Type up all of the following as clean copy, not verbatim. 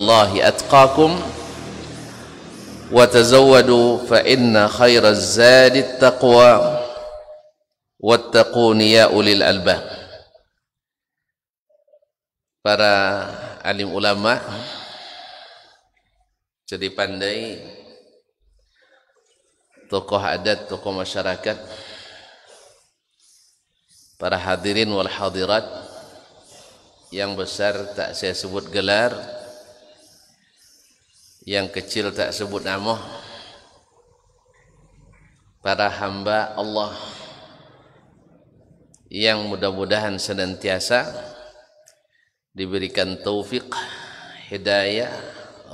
Allahi atqakum wa tazawwadu fa inna khairaz zadi taqwa wattaquni ya ulil albab. Para alim ulama, jadi pandai, tokoh adat, tokoh masyarakat, para hadirin wal hadirat yang besar tak saya sebut gelar, yang kecil tak sebut nama, para hamba Allah yang mudah-mudahan senantiasa diberikan taufik, hidayah,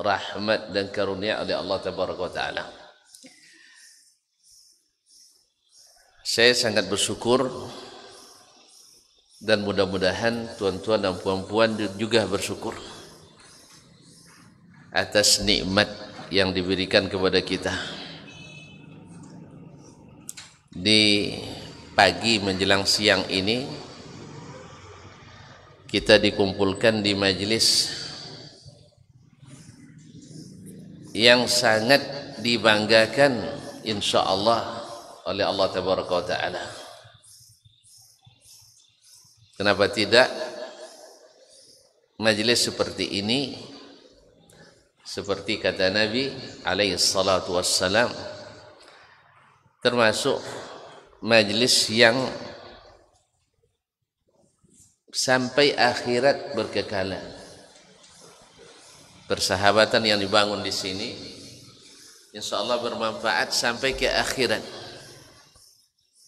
rahmat dan karunia oleh Allah Tabaraka wa Ta'ala. Saya sangat bersyukur dan mudah-mudahan tuan-tuan dan puan-puan juga bersyukur atas nikmat yang diberikan kepada kita. Di pagi menjelang siang ini kita dikumpulkan di majelis yang sangat dibanggakan insyaallah oleh Allah Tabaraka wa Ta'ala. Kenapa tidak majelis seperti ini, seperti kata Nabi alaihi salatu wassalam, termasuk majelis yang sampai akhirat berkekalan. Persahabatan yang dibangun di sini insyaallah bermanfaat sampai ke akhirat.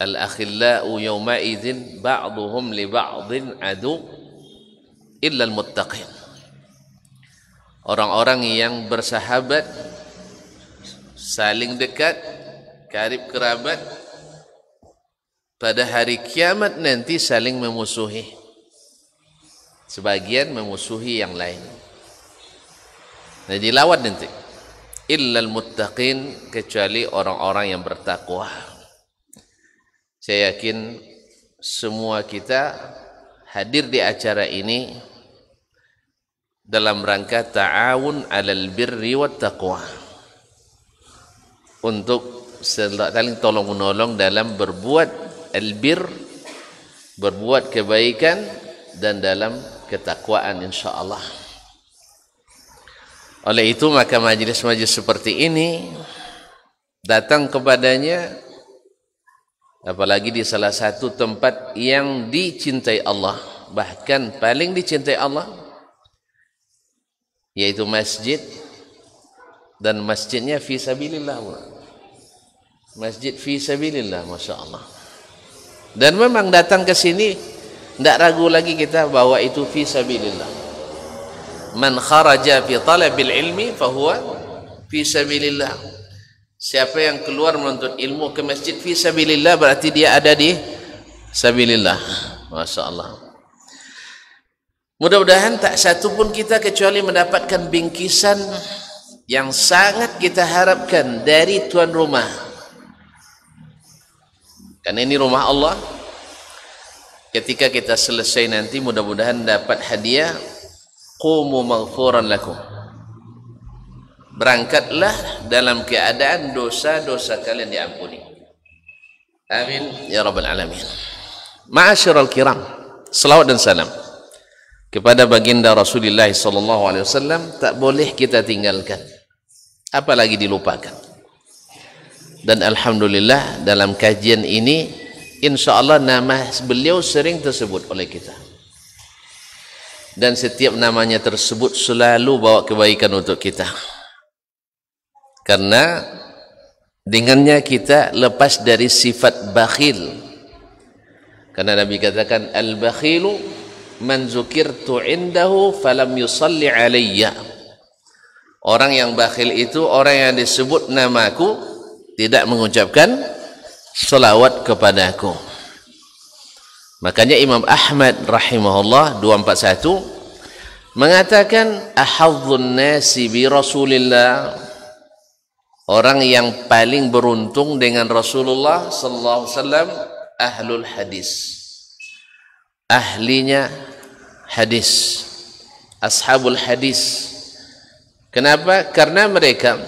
Al-akhillau yawma idzin ba'dhum li ba'dhin adu illa al-muttaqin. Orang-orang yang bersahabat, saling dekat, karib kerabat, pada hari kiamat nanti saling memusuhi. Sebagian memusuhi yang lain. Nah, dilawan nanti. Illal muttaqin, kecuali orang-orang yang bertakwa. Saya yakin semua kita hadir di acara ini dalam rangka ta'awun 'alal birri wat taqwa, untuk saling tolong menolong dalam berbuat albir, berbuat kebaikan, dan dalam ketakwaan insyaallah. Oleh itu maka majlis-majlis seperti ini datang kepadanya, apalagi di salah satu tempat yang dicintai Allah, bahkan paling dicintai Allah, yaitu masjid, dan masjidnya fi sabilillah. Masjid fi sabilillah, Masya Allah. Dan memang datang ke sini tidak ragu lagi kita bahwa itu fi sabilillah. Man kharaja fi talabil ilmi fahuwa fi sabilillah. Siapa yang keluar menuntut ilmu ke masjid fi sabilillah, berarti dia ada di sabilillah. Masya Allah. Mudah-mudahan tak satu pun kita kecuali mendapatkan bingkisan yang sangat kita harapkan dari tuan rumah. Karena ini rumah Allah. Ketika kita selesai nanti mudah-mudahan dapat hadiah. Qumu maghfuran lakum. Berangkatlah dalam keadaan dosa-dosa kalian diampuni. Amin ya rabbal alamin. Ma'asyiral kiram, selawat dan salam kepada baginda Rasulullah sallallahu alaihi wasallam tak boleh kita tinggalkan, apalagi dilupakan. Dan alhamdulillah dalam kajian ini insyaallah nama beliau sering tersebut oleh kita. Dan setiap namanya tersebut selalu bawa kebaikan untuk kita. Karena dengannya kita lepas dari sifat bakhil. Karena Nabi katakan al-bakhilu man zukirtu indahu falam yusalli alayya. Orang yang bakhil itu orang yang disebut namaku tidak mengucapkan selawat kepadaku. Makanya Imam Ahmad rahimahullah 241 mengatakan ahadzun nasi bi Rasulillah, orang yang paling beruntung dengan Rasulullah sallallahu alaihi wasallam ahlul hadis, ahlinya hadis, ashabul hadis, Kenapa? Karena mereka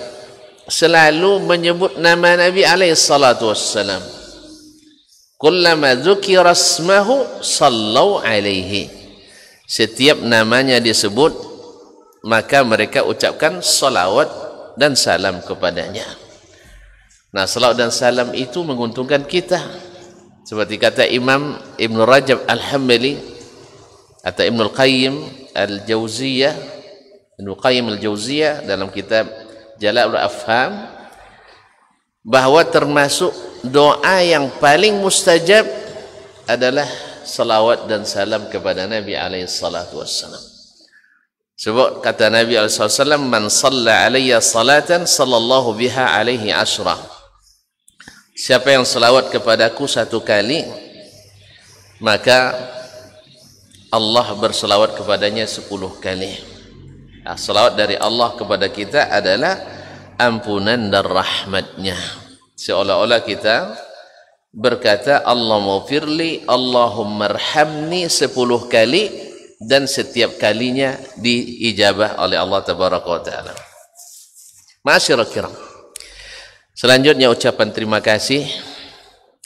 selalu menyebut nama Nabi alaihi salatu wassalam. Kullama dzukira ismuhu sallu alaihi. Setiap namanya disebut, maka mereka ucapkan salawat dan salam kepadanya. Nah, salawat dan salam itu menguntungkan kita. Seperti kata Imam Ibn Rajab Al-Hambali atau Ibn Al-Qayyim Al-Jauziyah, Ibn Al-Qayyim Al-Jauziyah dalam kitab Jala'ul Afham, bahwa termasuk doa yang paling mustajab adalah salawat dan salam kepada Nabi alaihi salatu wassalam. Sebab kata Nabi alaihi salatu wassalam, man shalla alayya salatan sallallahu biha alaihi asyrah. Siapa yang salawat kepadaku satu kali, maka Allah bersalawat kepadanya 10 kali. Nah, salawat dari Allah kepada kita adalah ampunan dan rahmatnya. Seolah-olah kita berkata Allahumma firli, Allahumma arhamni 10 kali, dan setiap kalinya diijabah oleh Allah tabaraka wa taala. Ma'asyiral kiram, selanjutnya ucapan terima kasih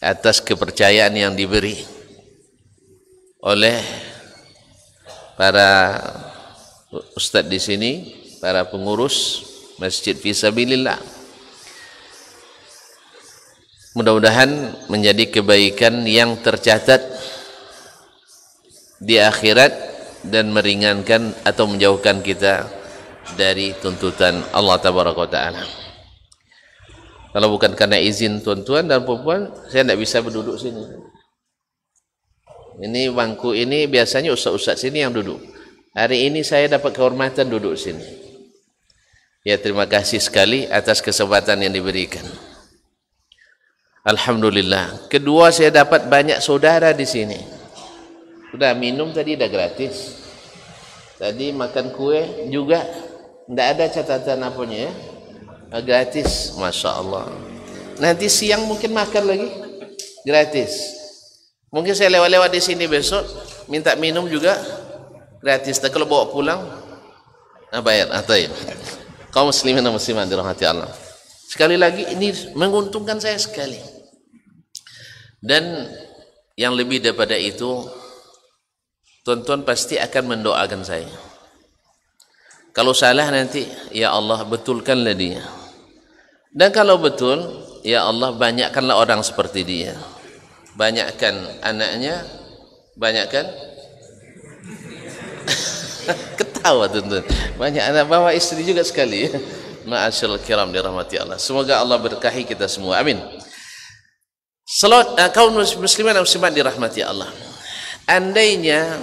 atas kepercayaan yang diberi oleh para ustadz di sini, para pengurus Masjid Fisabilillah. Mudah-mudahan menjadi kebaikan yang tercatat di akhirat dan meringankan atau menjauhkan kita dari tuntutan Allah tabaraka wa taala. Kalau bukan karena izin tuan-tuan dan puan-puan, saya tidak bisa berduduk sini. Ini bangku ini biasanya ustaz-ustaz sini yang duduk. Hari ini saya dapat kehormatan duduk sini. Ya, terima kasih sekali atas kesempatan yang diberikan. Alhamdulillah. Kedua, saya dapat banyak saudara di sini. Sudah minum tadi dah gratis. Tadi makan kue juga tidak ada catatan apanya ya. Gratis, masya Allah. Nanti siang mungkin makan lagi gratis. Mungkin saya lewat-lewat di sini besok minta minum juga gratis. Dan kalau bawa pulang, bayar atau ya. Kaum muslimin dan muslimat dirahmati Allah. Sekali lagi ini menguntungkan saya sekali. Dan yang lebih daripada itu, tuan-tuan pasti akan mendoakan saya. Kalau salah nanti, ya Allah betulkanlah dia. Dan kalau betul, ya Allah banyakkanlah orang seperti dia. Banyakkan anaknya, banyakkan ketawa tuan-tuan. Banyak anak bawa istri juga sekali. Ma'asyiral kiram dirahmati Allah. Semoga Allah berkahi kita semua. Amin. Salawat kaum muslimin dan muslimat dirahmati Allah. Andainya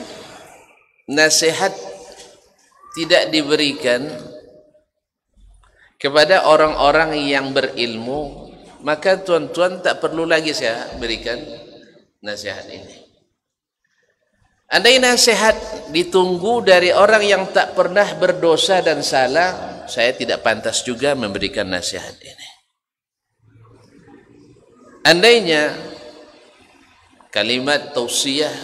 nasihat tidak diberikan kepada orang-orang yang berilmu, maka tuan-tuan tak perlu lagi saya berikan nasihat ini. Andai nasihat ditunggu dari orang yang tak pernah berdosa dan salah, saya tidak pantas juga memberikan nasihat ini. Andainya kalimat tausiyah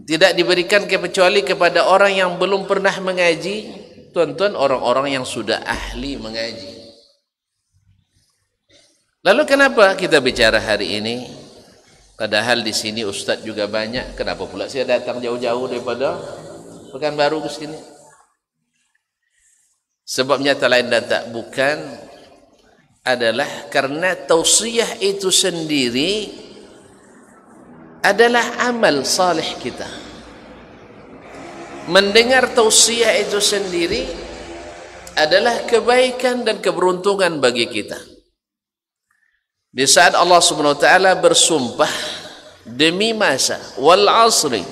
tidak diberikan kecuali kepada orang yang belum pernah mengaji, tuan-tuan, orang-orang yang sudah ahli mengaji. Lalu kenapa kita bicara hari ini? Padahal di sini ustaz juga banyak. Kenapa pula saya datang jauh-jauh daripada Pekanbaru ke sini? Sebabnya tak lain dan tak bukan adalah karena tausiyah itu sendiri adalah amal salih kita. Mendengar tausiyah itu sendiri adalah kebaikan dan keberuntungan bagi kita. Di saat Allah Subhanahu wa taala bersumpah demi masa wal asri,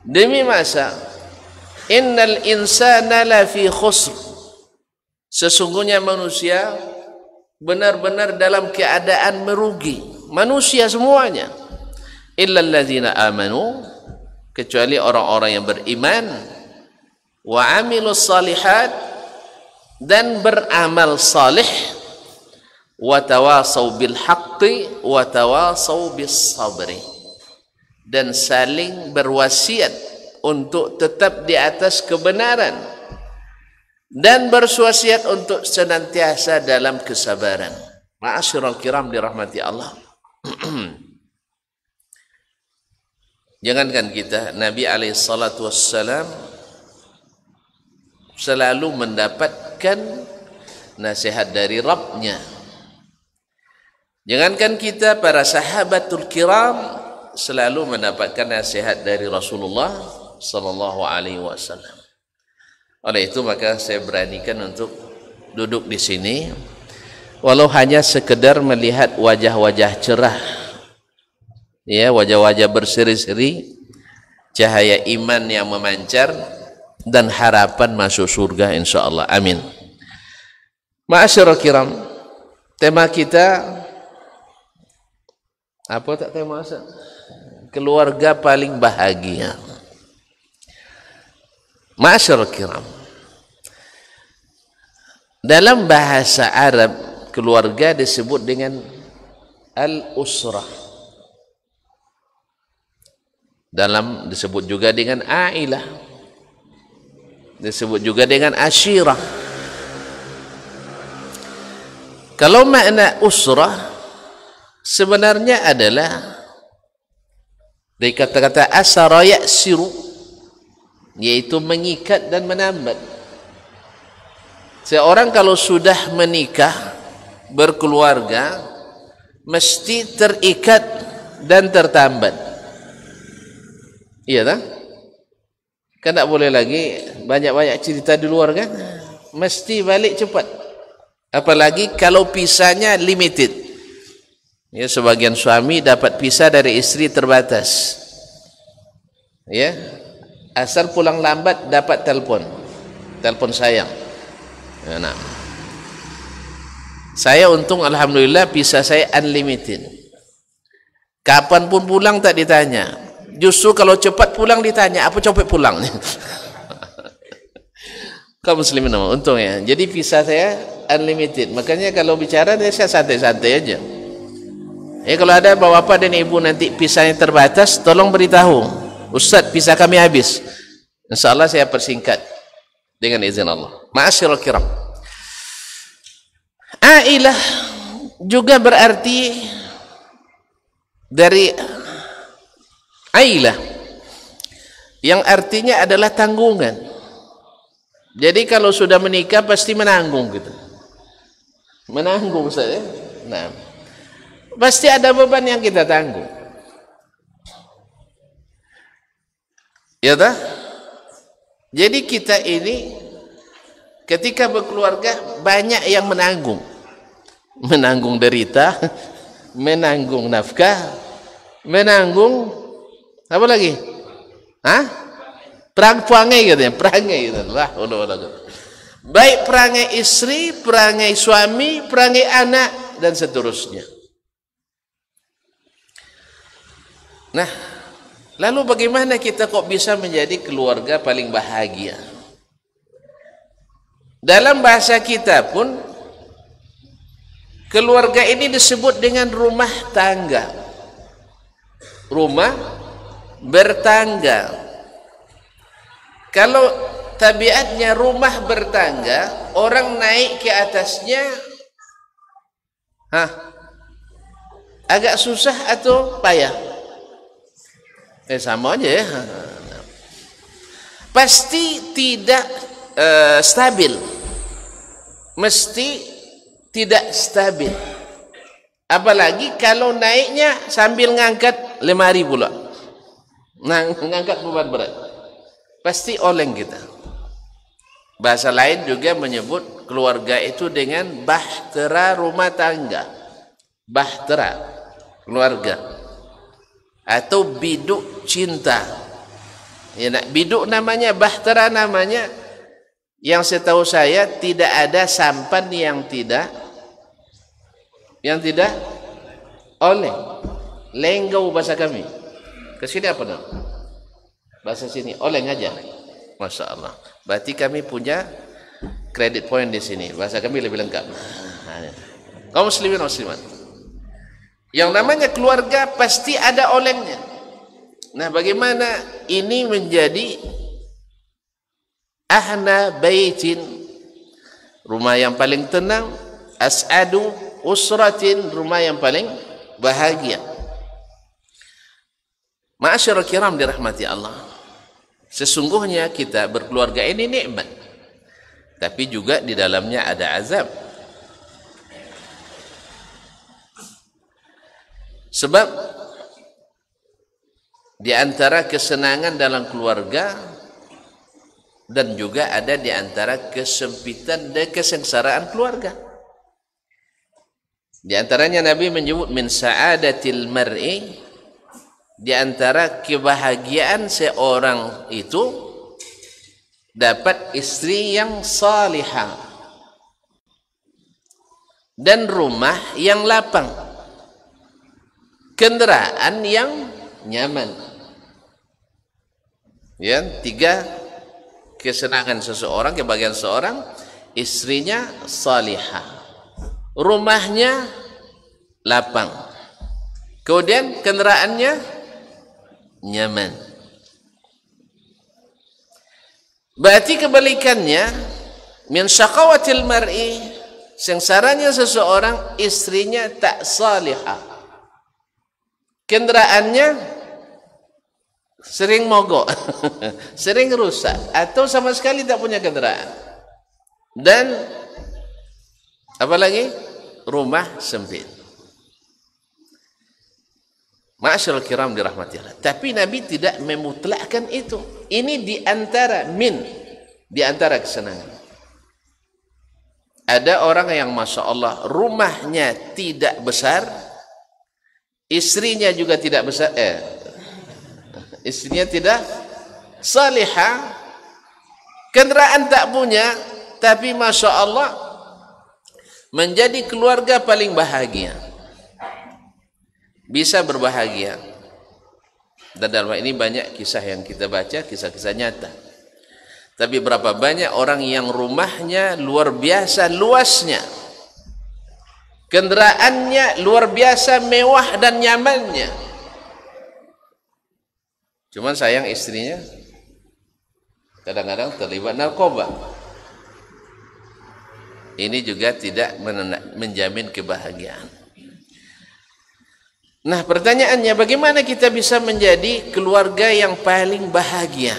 demi masa, innal insana lafi khusr, sesungguhnya manusia benar-benar dalam keadaan merugi, manusia semuanya, illal ladzina amanu, kecuali orang-orang yang beriman, wa amilus salihat, dan beramal salih, wa tawasau bil haqqi wa tawasau bis sabri, dan saling berwasiat untuk tetap di atas kebenaran dan berwasiat untuk senantiasa dalam kesabaran. Ma'asyiral kiram dirahmati Allah. Jangankan kita, Nabi SAW selalu mendapatkan nasihat dari Rabbnya. Jangankan kita, para sahabatul kiram selalu mendapatkan nasihat dari Rasulullah sallallahu alaihi wasallam. Oleh itu maka saya beranikan untuk duduk di sini, walau hanya sekedar melihat wajah-wajah cerah, ya, wajah-wajah berseri-seri, cahaya iman yang memancar dan harapan masuk surga insyaallah. Amin. Ma'asyiral kiram, tema kita apa tak tema asal? Keluarga paling bahagia. Ma'asyiral kiram, dalam bahasa Arab keluarga disebut dengan al-usrah, disebut juga dengan ailah, disebut juga dengan asyirah. Kalau makna usrah sebenarnya adalah dari kata-kata asara ya'siru, yaitu mengikat dan menambat. Seorang kalau sudah menikah, berkeluarga, mesti terikat dan tertambat. Iya tak? Kan tak boleh lagi banyak-banyak cerita di luar kan? Mesti balik cepat. Apalagi kalau pisahnya limited. Ya, sebagian suami dapat pisah dari istri terbatas. Ya, asal pulang lambat dapat telepon sayang. Ya, nah. Saya untung alhamdulillah pisah saya unlimited. Kapan pun pulang tak ditanya. Justru kalau cepat pulang ditanya, apa cepat pulang? Kaum muslimin untung ya. Jadi pisah saya unlimited. Makanya kalau bicara saya santai-santai aja. Ya, kalau ada bapak dan ibu nanti pisahnya terbatas, tolong beritahu, Ustaz pisah kami habis. InsyaAllah saya persingkat dengan izin Allah. Ma'asyiral kiram, ailah juga berarti dari ailah yang artinya adalah tanggungan. Jadi kalau sudah menikah pasti menanggung gitu. Menanggung Ustaz ya. Nah, pasti ada beban yang kita tanggung. Ya tak? Jadi kita ini ketika berkeluarga banyak yang menanggung. Menanggung derita, menanggung nafkah, menanggung apa lagi? Hah? Perangai gitu ya, perangai gitu. Lah, baik perangai istri, perangai suami, perangai anak dan seterusnya. Nah, lalu bagaimana kita kok bisa menjadi keluarga paling bahagia? Dalam bahasa kita pun keluarga ini disebut dengan rumah tangga. Rumah bertangga. Kalau tabiatnya rumah bertangga, orang naik ke atasnya agak susah atau payah? Sama aja ya. Pasti tidak stabil. Mesti tidak stabil. Apalagi kalau naiknya sambil ngangkat lemari pula. Ngangkat beban berat. Pasti oleng kita. Bahasa lain juga menyebut keluarga itu dengan bahtera rumah tangga. Bahtera keluarga. Atau biduk cinta. Ya, biduk namanya, bahtera namanya. Yang setahu saya tidak ada sampan yang tidak oleng. Lenggau bahasa kami. Kesini apa dong? Bahasa sini oleng aja. Masya Allah. Berarti kami punya credit point di sini. Bahasa kami lebih lengkap. Kaum muslimin muslimat, yang namanya keluarga pasti ada olengnya. Nah, bagaimana ini menjadi ahna baitin rumah yang paling tenang. As'adu usratin, rumah yang paling bahagia. Ma'asyiral kiram dirahmati Allah, sesungguhnya kita berkeluarga ini nikmat, tapi juga di dalamnya ada azab. Sebab di antara kesenangan dalam keluarga dan juga ada di antara kesempitan dan kesengsaraan keluarga. Di antaranya Nabi menyebut min sa'adatil mar'i, di antara kebahagiaan seorang itu dapat istri yang salihah dan rumah yang lapang, kendaraan yang nyaman. Ya, 3 kesenangan seseorang, kebahagiaan seseorang: istrinya salihah, rumahnya lapang, kemudian kendaraannya nyaman. Berarti kebalikannya, min syaqawatil mar'i, sengsaranya seseorang istrinya tak salihah, kendaraannya sering mogok, sering rusak, atau sama sekali tak punya kendaraan, dan apalagi rumah sempit. Ma'asyiral kiram dirahmati Allah. Tapi Nabi tidak memutlakkan itu. Ini di antara di antara kesenangan. Ada orang yang masya Allah rumahnya tidak besar, istrinya juga tidak besar, istrinya tidak salihah, kendaraan tak punya, tapi masya Allah menjadi keluarga paling bahagia, bisa berbahagia. Dan dalam ini banyak kisah yang kita baca, kisah-kisah nyata. Tapi berapa banyak orang yang rumahnya luar biasa luasnya, kendaraannya luar biasa mewah dan nyamannya, cuman sayang istrinya kadang-kadang terlibat narkoba. Ini juga tidak menjamin kebahagiaan. Nah, pertanyaannya, bagaimana kita bisa menjadi keluarga yang paling bahagia?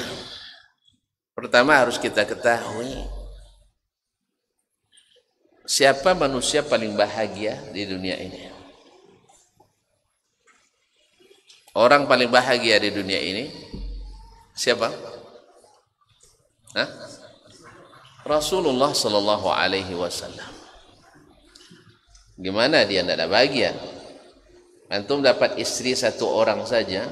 Pertama harus kita ketahui siapa manusia paling bahagia di dunia ini. Orang paling bahagia di dunia ini siapa? Hah? Rasulullah sallallahu alaihi wasallam. Gimana dia tidak bahagia? Antum dapat istri 1 orang saja,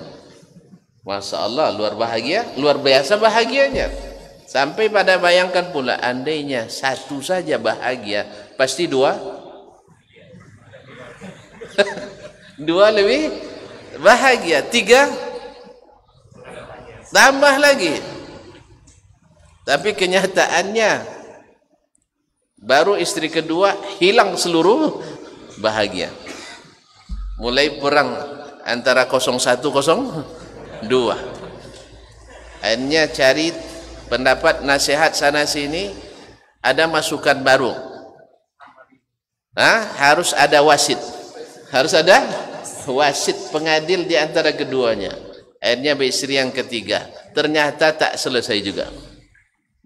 masya Allah luar bahagia, luar biasa bahagianya. Sampai pada bayangkan pula, andainya 1 saja bahagia, pasti 2 lebih bahagia, 3 tambah lagi. Tapi kenyataannya baru istri kedua hilang seluruh bahagia. Mulai perang antara 01, 02. Akhirnya cari pendapat, nasihat sana sini, ada masukan baru. Harus ada wasit. Harus ada wasit, pengadil di antara keduanya. Akhirnya beristri yang ketiga. Ternyata tak selesai juga.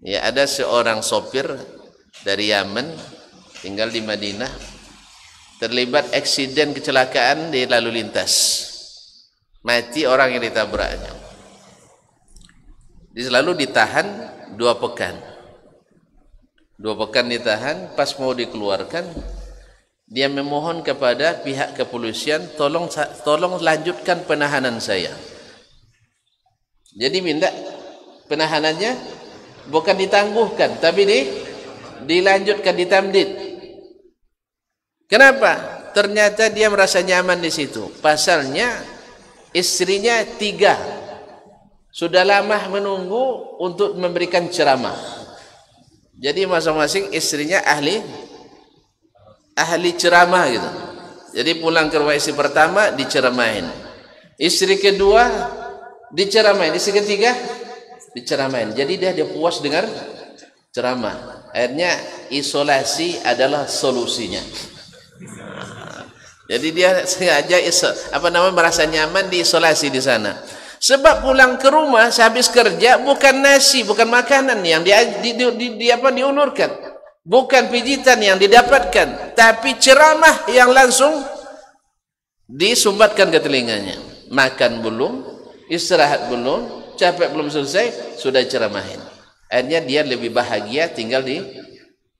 Ya, ada seorang sopir dari Yaman tinggal di Madinah, terlibat eksiden kecelakaan di lalu lintas, mati orang yang ditabraknya. Lalu ditahan 2 pekan. 2 pekan ditahan. Pas mau dikeluarkan, dia memohon kepada pihak kepolisian, tolong lanjutkan penahanan saya. Jadi minta penahanannya bukan ditangguhkan, tapi dilanjutkan, ditamdid. Kenapa? Ternyata dia merasa nyaman di situ. Pasalnya istrinya 3 sudah lama menunggu untuk memberikan ceramah. Jadi masing-masing istrinya ahli ceramah gitu. Jadi pulang ke rumah istri pertama diceramain, istri kedua diceramain, istri ketiga diceramain. Jadi dia puas dengar ceramah. Akhirnya isolasi adalah solusinya. Jadi dia sengaja merasa nyaman diisolasi di sana. Sebab pulang ke rumah sehabis kerja bukan nasi, bukan makanan yang diulurkan, bukan pijitan yang didapatkan, tapi ceramah yang langsung disumbatkan ke telinganya. Makan belum, istirahat belum, capek belum selesai, sudah ceramahin. Akhirnya dia lebih bahagia tinggal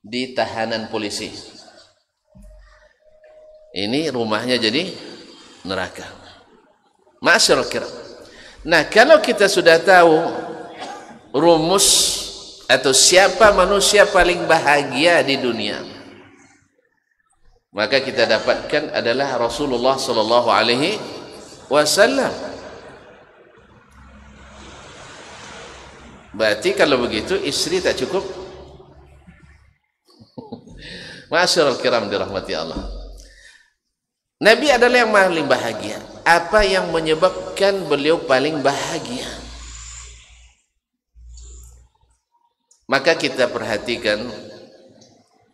di tahanan polisi. Ini rumahnya jadi neraka. Ma'asyiral kiram. Nah, kalau kita sudah tahu rumus atau siapa manusia paling bahagia di dunia, maka kita dapatkan adalah Rasulullah sallallahu alaihi wasallam. Berarti kalau begitu istri tak cukup. Ma'asyiral kiram dirahmati Allah. Nabi adalah yang paling bahagia. Apa yang menyebabkan beliau paling bahagia? Maka kita perhatikan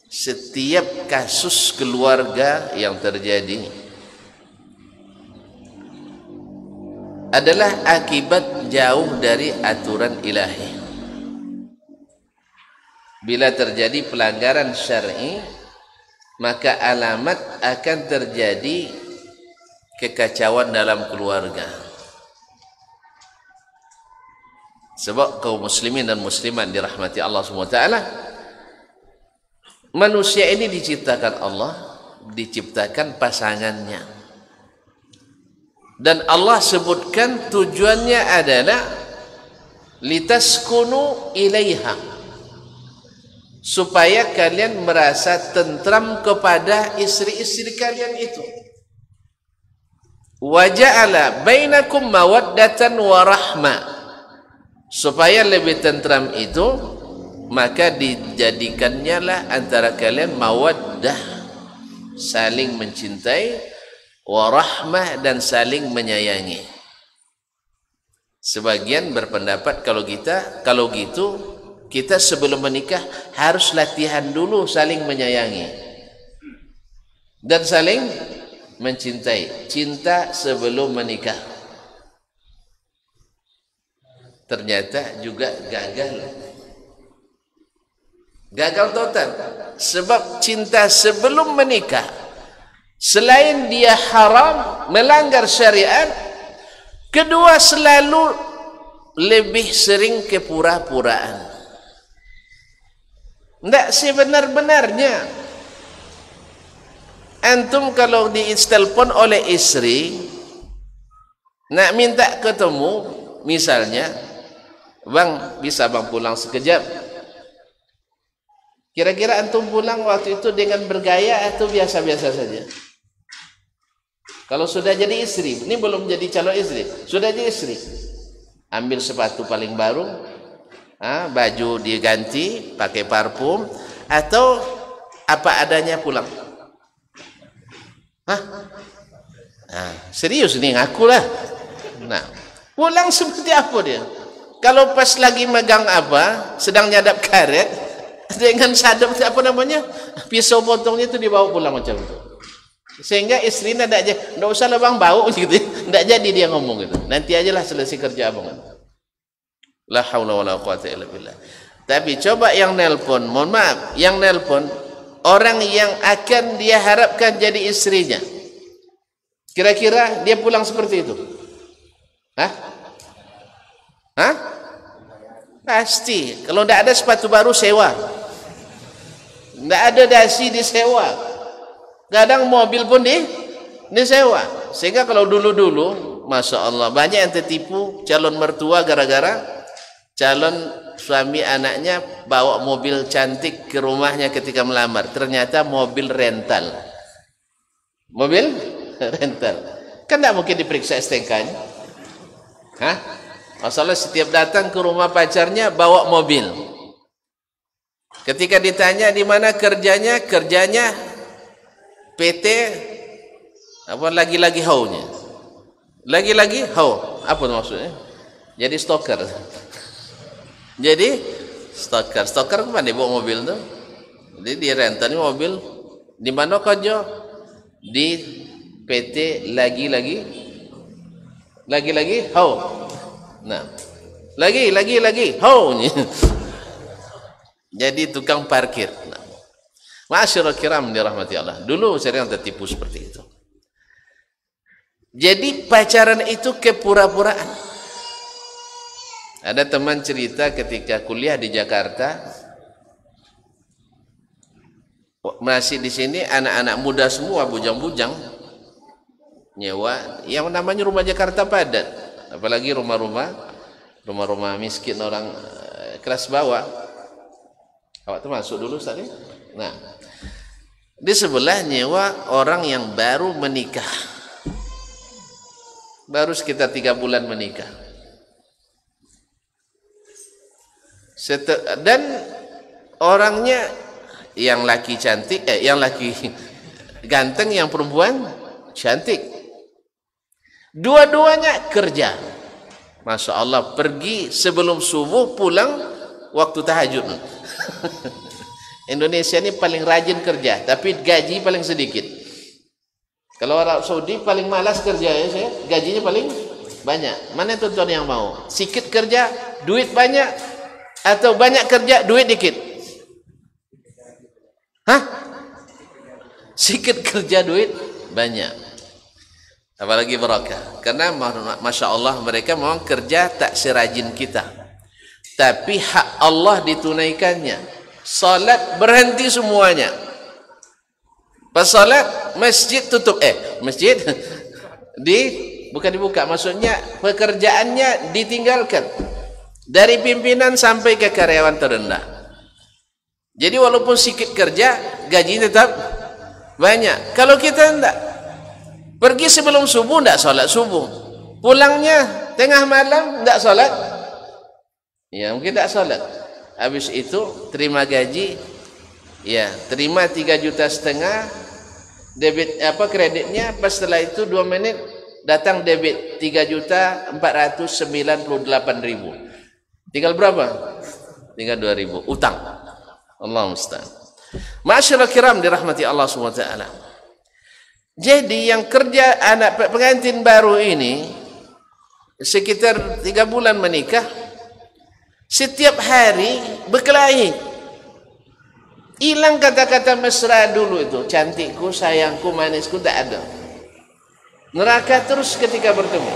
setiap kasus keluarga yang terjadi adalah akibat jauh dari aturan ilahi. Bila terjadi pelanggaran syar'i, maka alamat akan terjadi kekacauan dalam keluarga. Sebab kaum muslimin dan muslimat dirahmati Allah SWT, manusia ini diciptakan Allah, diciptakan pasangannya, dan Allah sebutkan tujuannya adalah litaskunu ilaiha, supaya kalian merasa tentram kepada istri-istri kalian itu. Wa ja'ala bainakum mawaddatan wa rahmah, supaya lebih tentram itu maka dijadikannya lah antara kalian mawaddah, saling mencintai, wa rahmah, dan saling menyayangi. Sebagian berpendapat kalau gitu kita sebelum menikah harus latihan dulu saling menyayangi dan saling mencintai. Cinta sebelum menikah. Ternyata juga gagal total. Sebab cinta sebelum menikah, selain dia haram, melanggar syariat, kedua selalu lebih sering kepura-puraan. Tidak sebenar-benarnya. Antum kalau diistelpon oleh istri, nak minta ketemu, misalnya, bang, bisa bang pulang sekejap? Kira-kira antum pulang waktu itu dengan bergaya atau biasa-biasa saja? Kalau sudah jadi istri, ini belum jadi calon istri, sudah jadi istri, ambil sepatu paling baru, baju diganti, pakai parfum, atau apa adanya pulang? Serius nih, ngakulah. Nah, pulang seperti apa dia? Kalau pas lagi megang sedang nyadap karet, dengan sadap pisau potongnya itu dibawa pulang macam itu. Sehingga istrinya tidak usah lah bang bau gitu, tidak jadi dia ngomong gitu. Nanti ajalah selesai kerja abang. La haula wala quwata illa billah. Tapi coba yang nelpon, mohon maaf, yang nelpon orang yang akan dia harapkan jadi istrinya, kira-kira dia pulang seperti itu? Pasti. Kalau tidak ada sepatu baru sewa, tidak ada dasi disewa, kadang mobil pun disewa. Sehingga kalau dulu-dulu, masya Allah, banyak yang tertipu calon mertua gara-gara calon suami anaknya bawa mobil cantik ke rumahnya ketika melamar, ternyata mobil rental. Mobil rental kan tidak mungkin diperiksa STNK-nya. Masalah setiap datang ke rumah pacarnya bawa mobil, ketika ditanya di mana kerjanya PT lagi-lagi haunya, lagi-lagi hau, apa maksudnya? Jadi stalker kemana bawa mobil tuh? Jadi dia rentani mobil di mana kerja? Di PT lagi-lagi how. Nah, lagi how. Jadi tukang parkir. Nah, ma'asyiral kiram dirahmati Allah. Dulu sering tertipu seperti itu. Jadi pacaran itu kepura-puraan. Ada teman cerita ketika kuliah di Jakarta, masih di sini anak-anak muda semua, bujang-bujang, nyewa yang namanya rumah Jakarta padat, apalagi rumah-rumah miskin orang kelas bawah. Awak termasuk dulu tadi. Nah, di sebelah nyewa orang yang baru menikah, baru sekitar 3 bulan menikah, dan orangnya yang laki cantik, yang laki ganteng, yang perempuan cantik. Dua-duanya kerja. Masya Allah, pergi sebelum subuh, pulang waktu tahajud. Indonesia ini paling rajin kerja, tapi gaji paling sedikit. Kalau Arab Saudi paling malas kerja, ya saya, gajinya paling banyak. Mana tuan-tuan yang mau? Sikit kerja, duit banyak, atau banyak kerja, duit dikit? Hah? Sikit kerja duit banyak, apalagi barakah. Karena Masya Allah mereka memang kerja tak serajin kita, tapi hak Allah ditunaikannya. Salat berhenti semuanya. Pas salat masjid tutup, masjid bukan dibuka, maksudnya pekerjaannya ditinggalkan, dari pimpinan sampai ke karyawan terendah. Jadi walaupun sedikit kerja, gajinya tetap banyak. Kalau kita tidak, pergi sebelum subuh tidak sholat subuh, pulangnya tengah malam tidak sholat, ya mungkin tidak sholat. Habis itu terima gaji, ya terima 3,5 juta, debit kreditnya. Pas setelah itu 2 menit datang debit 3.498.000. Tinggal berapa? Tinggal 2.000 utang. Allah musta'an. Ma'asyiral kiram dirahmati Allah SWT. Jadi yang kerja anak pengantin baru ini sekitar 3 bulan menikah, setiap hari berkelahi. Hilang kata-kata mesra dulu itu, cantikku, sayangku, manisku, tak ada. Neraka terus ketika bertemu.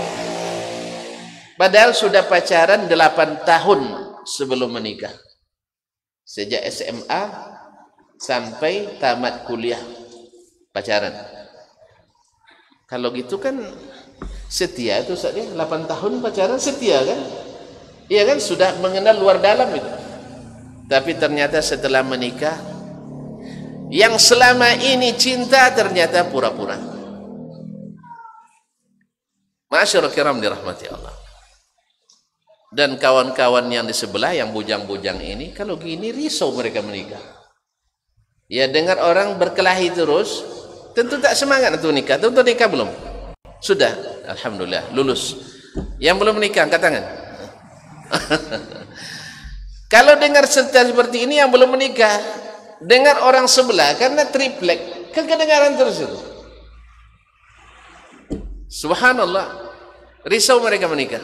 Padahal sudah pacaran 8 tahun sebelum menikah. Sejak SMA sampai tamat kuliah pacaran. Kalau gitu kan setia itu saatnya 8 tahun pacaran, setia kan? Iya kan, sudah mengenal luar dalam itu. Tapi ternyata setelah menikah, yang selama ini cinta ternyata pura-pura. Ma'asyiral kiram dirahmati Allah. Dan kawan-kawan yang di sebelah, yang bujang-bujang ini, kalau gini risau mereka menikah. Ya, dengar orang berkelahi terus, tentu tak semangat untuk nikah. Tentu nikah belum? Sudah, alhamdulillah, lulus. Yang belum menikah, angkat tangan. Kalau dengar cerita seperti ini, yang belum menikah, dengar orang sebelah, karena triplek, kedengaran terus itu. Subhanallah, risau mereka menikah.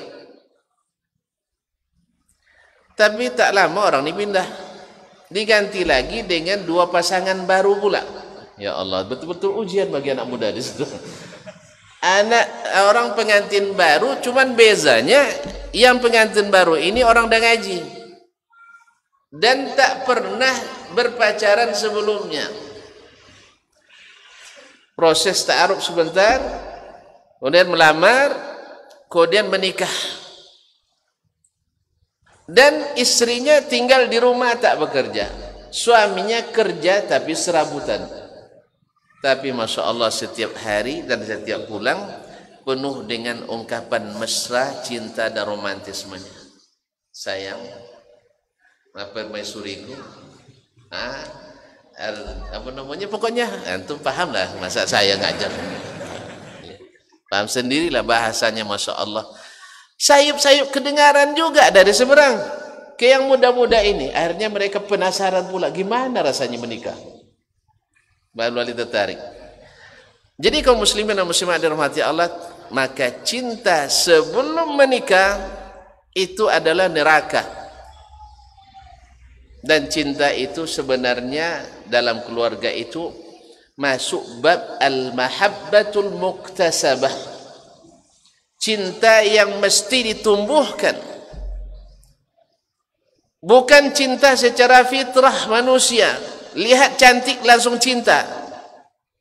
Tapi tak lama orang ini pindah, diganti lagi dengan 2 pasangan baru pula. Ya Allah, betul-betul ujian bagi anak muda di situ. Orang pengantin baru, cuman bezanya yang pengantin baru ini orang dah ngaji dan tak pernah berpacaran sebelumnya. Proses ta'aruf sebentar, kemudian melamar, kemudian menikah. Dan istrinya tinggal di rumah tak bekerja, suaminya kerja tapi serabutan. Tapi Masya Allah setiap hari dan setiap pulang penuh dengan ungkapan mesra, cinta dan romantismenya. Sayang, permaisuriku, apa namanya, pokoknya antum paham lah, masa saya ngajar, paham sendirilah bahasanya. Masya Allah, sayup-sayup kedengaran juga dari seberang. ke yang muda-muda ini. Akhirnya mereka penasaran pula, gimana rasanya menikah. Baru tertarik. Jadi kaum muslimin dan muslimat dirahmati Allah, maka cinta sebelum menikah itu adalah neraka. Dan cinta itu sebenarnya dalam keluarga itu masuk bab al-mahabbatul muktasabah. Cinta yang mesti ditumbuhkan. Bukan cinta secara fitrah manusia. Lihat cantik langsung cinta.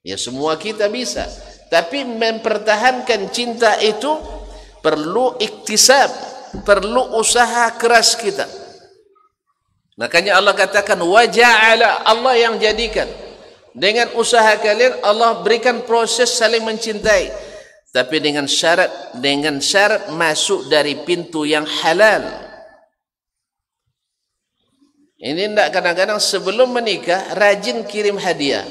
Ya semua kita bisa. Tapi mempertahankan cinta itu perlu iktisab. Perlu usaha keras kita. Makanya Allah katakan, waja'ala, Allah yang jadikan. Dengan usaha kalian, Allah berikan proses saling mencintai. Tapi dengan syarat masuk dari pintu yang halal. Ini tidak kadang-kadang sebelum menikah rajin kirim hadiah.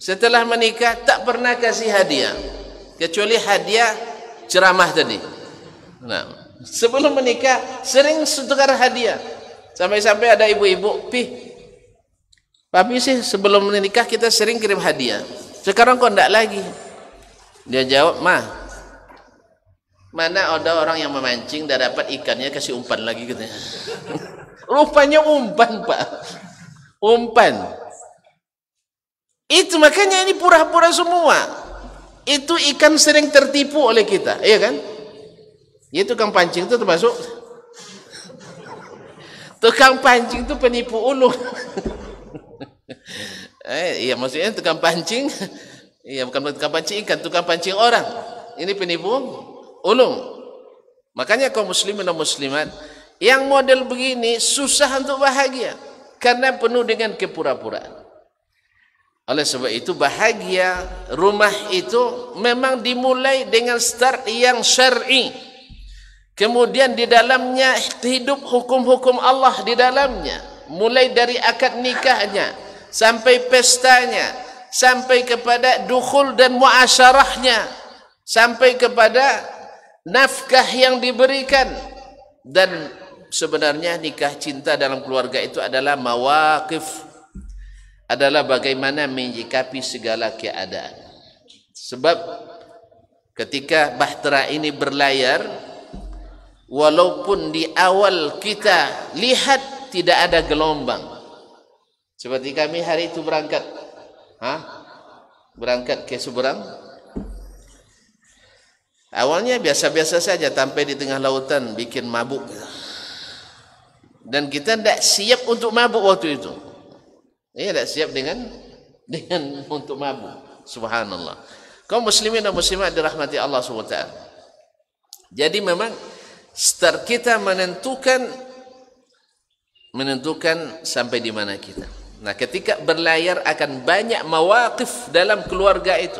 Setelah menikah tak pernah kasih hadiah. Kecuali hadiah ceramah tadi. Nah, sebelum menikah sering tukar hadiah. Sampai-sampai ada ibu-ibu, papi sih sebelum menikah kita sering kirim hadiah. Sekarang kok tidak lagi? Dia jawab, mana ada orang yang memancing dah dapat ikannya kasih umpan lagi katanya. Rupanya umpan, Pak. Umpan. Itu makanya ini pura-pura semua. Itu ikan sering tertipu oleh kita, iya kan? Ya tukang pancing itu termasuk. Tukang pancing itu penipu ulung. Iya maksudnya tukang pancing. Iya bukan tukang pancing ikan, tukang pancing orang. Ini penipu ulung. Makanya kaum muslimin dan muslimat yang model begini susah untuk bahagia karena penuh dengan kepura-puraan. Oleh sebab itu bahagia rumah itu memang dimulai dengan start yang syar'i. Kemudian di dalamnya hidup hukum-hukum Allah di dalamnya. Mulai dari akad nikahnya sampai pestanya. Sampai kepada dukhul dan muasyarahnya, sampai kepada nafkah yang diberikan. Dan sebenarnya nikah cinta dalam keluarga itu adalah mawaqif, adalah bagaimana menyikapi segala keadaan. Sebab ketika bahtera ini berlayar, walaupun di awal kita lihat tidak ada gelombang, seperti kami hari itu berangkat ke seberang. Awalnya biasa-biasa saja, sampai di tengah lautan bikin mabuk. Dan kita tidak siap untuk mabuk waktu itu. Tidak siap dengan untuk mabuk. Subhanallah. Kaum muslimin dan muslimat dirahmati Allah SWT. Jadi memang start kita menentukan sampai di mana kita. Nah, ketika berlayar akan banyak mawaqif dalam keluarga itu.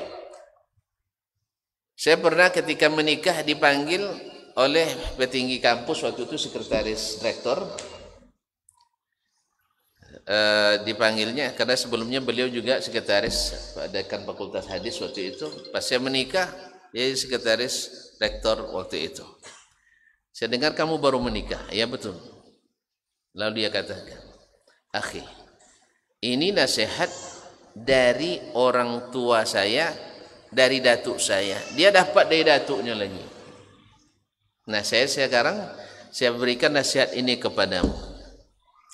Saya pernah ketika menikah dipanggil oleh petinggi kampus, waktu itu sekretaris rektor. Dipanggilnya karena sebelumnya beliau juga sekretaris dekan fakultas hadis waktu itu. Pas saya menikah, dia sekretaris rektor waktu itu. Saya dengar kamu baru menikah. Ya betul. Lalu dia katakan, akhi, ini nasihat dari orang tua saya, dari datuk saya. Dia dapat dari datuknya lagi. Nah, saya sekarang saya berikan nasihat ini kepadamu.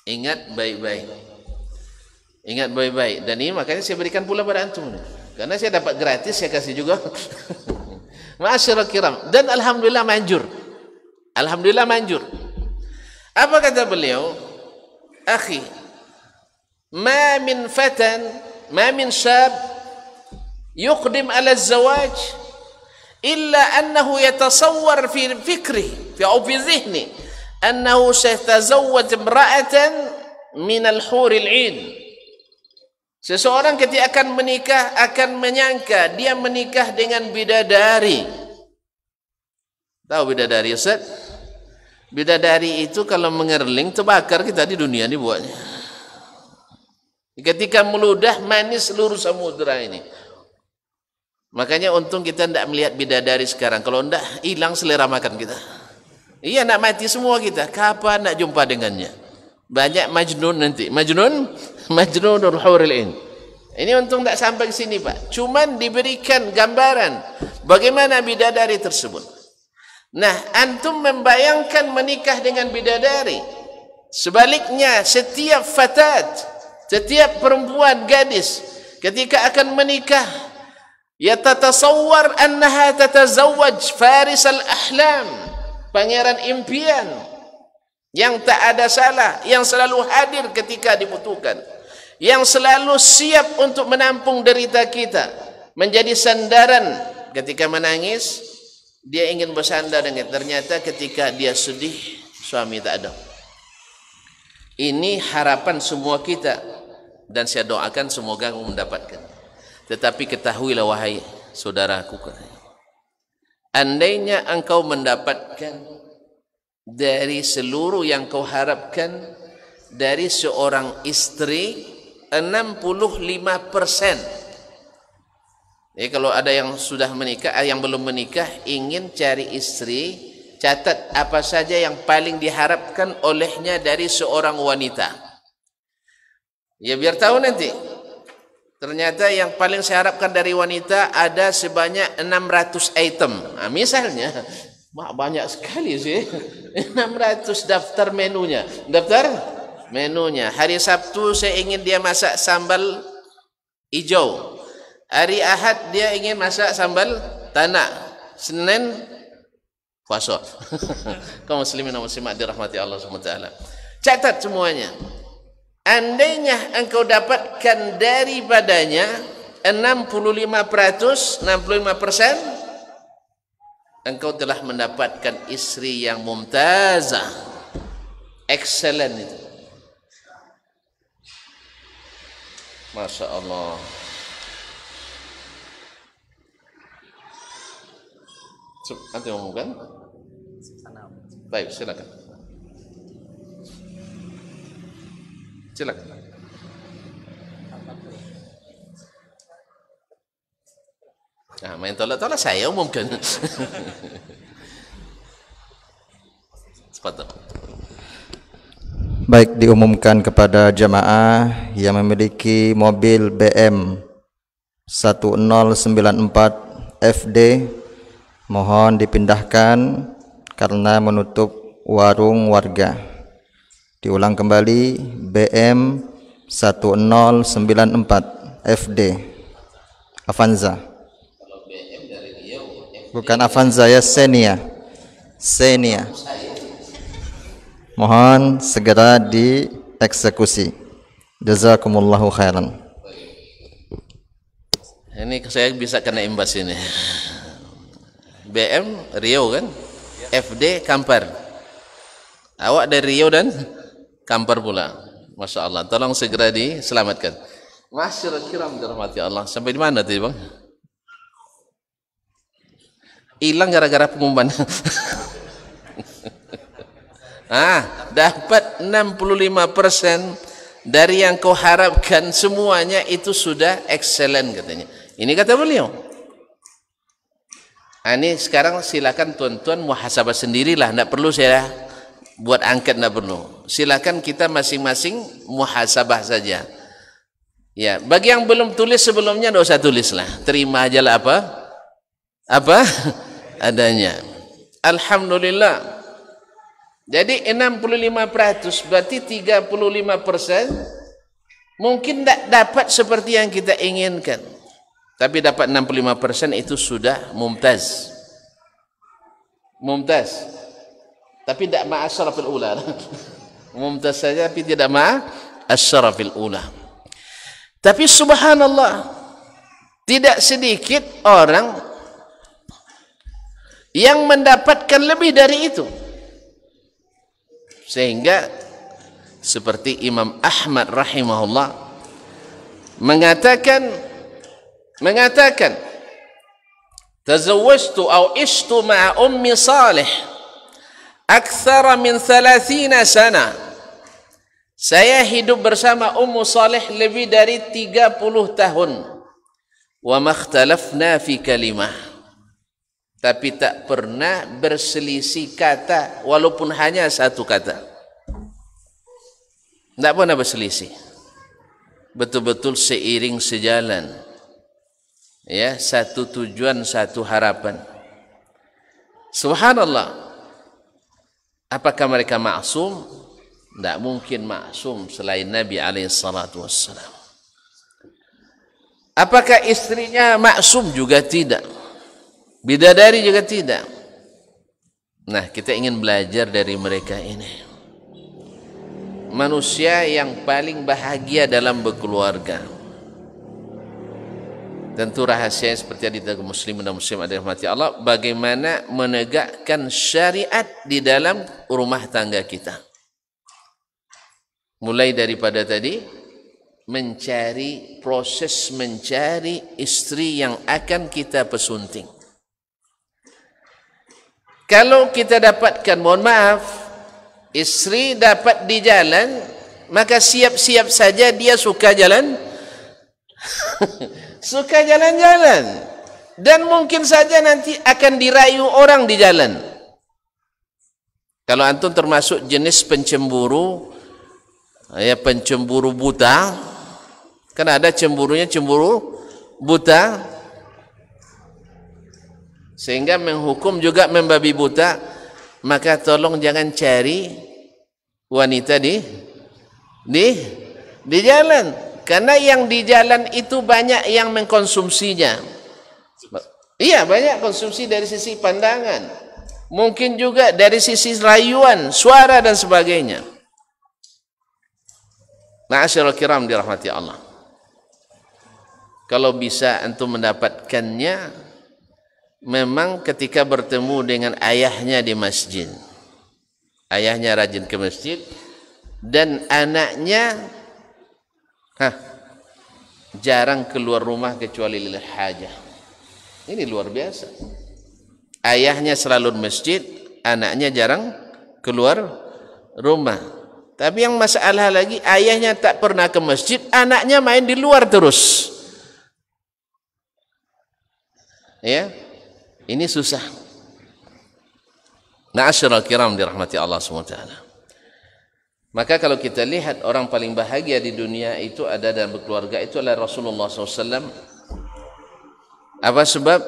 Ingat baik-baik. Ingat baik-baik. Dan ini makanya saya berikan pula pada antum. Karena saya dapat gratis, saya kasih juga. Ma'asyiral kiram. Dan alhamdulillah manjur. Alhamdulillah manjur. Apa kata beliau? Akhi, ما من فتى ما من شاب يقدم على الزواج إلا أنه يتصور في فكره أو في ذهنه أنه سيتزوج امرأة من الحور العين. Seseorang ketika akan menikah akan menyangka dia menikah dengan bidadari. Tahu bidadari, Ustaz? Bidadari itu kalau mengerling terbakar kita di dunia ini buatnya. Ketika meludah manis seluruh samudera ini. Makanya untung kita tidak melihat bidadari sekarang. Kalau tidak hilang selera makan kita. Iya, nak mati semua kita. Kapan nak jumpa dengannya? Banyak majnun nanti. Majnunul huril ain. Ini untung tak sampai ke sini, Pak. Cuman diberikan gambaran bagaimana bidadari tersebut. Nah, antum membayangkan menikah dengan bidadari. Sebaliknya, setiap fatat, setiap perempuan gadis ketika akan menikah, yatatasawwar annaha tatazawwaj faris al-ahlam, pangeran impian yang tak ada salah, yang selalu hadir ketika dibutuhkan, yang selalu siap untuk menampung derita kita, menjadi sandaran ketika menangis. Dia ingin bersandar dengan, ternyata ketika dia sedih, suami tak ada. Ini harapan semua kita, dan saya doakan semoga mendapatkan. Tetapi ketahuilah wahai saudaraku, andainya engkau mendapatkan dari seluruh yang kau harapkan dari seorang istri 65%. Jadi kalau ada yang sudah menikah, yang belum menikah, ingin cari istri, catat apa saja yang paling diharapkan olehnya dari seorang wanita. Ya biar tahu nanti. Ternyata yang paling saya harapkan dari wanita ada sebanyak 600 item. Nah, misalnya, banyak sekali sih. 600 daftar menunya. Daftar menunya. Hari Sabtu saya ingin dia masak sambal hijau. Hari Ahad dia ingin masak sambal tanak. Senin puasa. Kaum muslimin dan muslimat dirahmati Allah SWT. Catat semuanya. Andainya engkau dapatkan daripadanya 65%, engkau telah mendapatkan istri yang mumtazah, excellent itu. Masya Allah. Nanti ngomongkan. Baik, silakan. Silakan. Nah, main tolak-tolak saya umumkan. Cepat. Baik, diumumkan kepada jamaah yang memiliki mobil BM 1094 FD, mohon dipindahkan karena menutup warung warga. Diulang kembali, BM 1094 FD Avanza. Bukan Avanza ya, Xenia. Mohon segera dieksekusi. Jazakumullahu khairan. Ini saya bisa kena imbas ini. BM Riau kan, FD Kampar. Awak dari Riau dan Kampar pula. Masya Allah. Tolong segera diselamatkan. Masyarakat kiram dirahmati Allah. Sampai di mana tadi bang? Hilang gara-gara pengumuman. Dapat 65% dari yang kau harapkan, semuanya itu sudah excellent katanya. Ini kata beliau. Ini sekarang silakan tuan-tuan muhasabah sendirilah, tidak perlu saya buat angkat, tidak perlu. Silakan kita masing-masing muhasabah saja. Ya, bagi yang belum tulis sebelumnya tidak usah tulislah, terima aja lah apa adanya. Alhamdulillah. Jadi 65% berarti 35% mungkin tidak dapat seperti yang kita inginkan. Tapi dapat 65% itu sudah mumtaz. Mumtaz. Tapi tidak ma'asyarafil ula. Mumtaz saja tapi tidak ma'asyarafil ula. Tapi subhanallah, tidak sedikit orang yang mendapatkan lebih dari itu. Sehingga seperti Imam Ahmad rahimahullah mengatakan tazawwajtu aw ishtu ma'a ummi Salih akthara min 30 sana. Saya hidup bersama Ummu Salih lebih dari 30 tahun. Wa makhtalafna fi kalimah. tapi tak pernah berselisih kata walaupun hanya satu kata. Tidak pernah berselisih. Betul-betul seiring sejalan. Ya, satu tujuan, satu harapan. Subhanallah. Apakah mereka maksum? Tidak mungkin maksum selain Nabi SAW. Apakah istrinya maksum? Juga tidak. Bidadari juga tidak. Nah, kita ingin belajar dari mereka ini. Manusia yang paling bahagia dalam berkeluarga. Tentu rahasianya seperti yang ditahu muslim dan muslim ada rahmati Allah, bagaimana menegakkan syariat di dalam rumah tangga kita. Mulai daripada tadi proses mencari istri yang akan kita pesunting. Kalau kita dapatkan, mohon maaf, istri dapat di jalan, maka siap-siap saja dia suka jalan. Suka jalan-jalan. Dan mungkin saja nanti akan dirayu orang di jalan. Kalau antum termasuk jenis pencemburu, ya pencemburu buta, kan ada cemburunya cemburu buta, sehingga menghukum juga membabi buta, maka tolong jangan cari wanita di jalan. Karena yang di jalan itu banyak yang mengkonsumsinya. Iya, banyak konsumsi dari sisi pandangan. Mungkin juga dari sisi rayuan, suara dan sebagainya. Ma'asyiral kiram dirahmati Allah. Kalau bisa antum mendapatkannya, memang ketika bertemu dengan ayahnya di masjid. Ayahnya rajin ke masjid dan anaknya jarang keluar rumah kecuali lil hajah. Ini luar biasa. Ayahnya selalu di masjid, anaknya jarang keluar rumah. Tapi yang masalah lagi, ayahnya tak pernah ke masjid, anaknya main di luar terus. Ya, ini susah. Ma'asyiral kiram dirahmati Allah SWT. Maka kalau kita lihat orang paling bahagia di dunia itu ada dalam berkeluarga, itu adalah Rasulullah SAW. Apa sebab?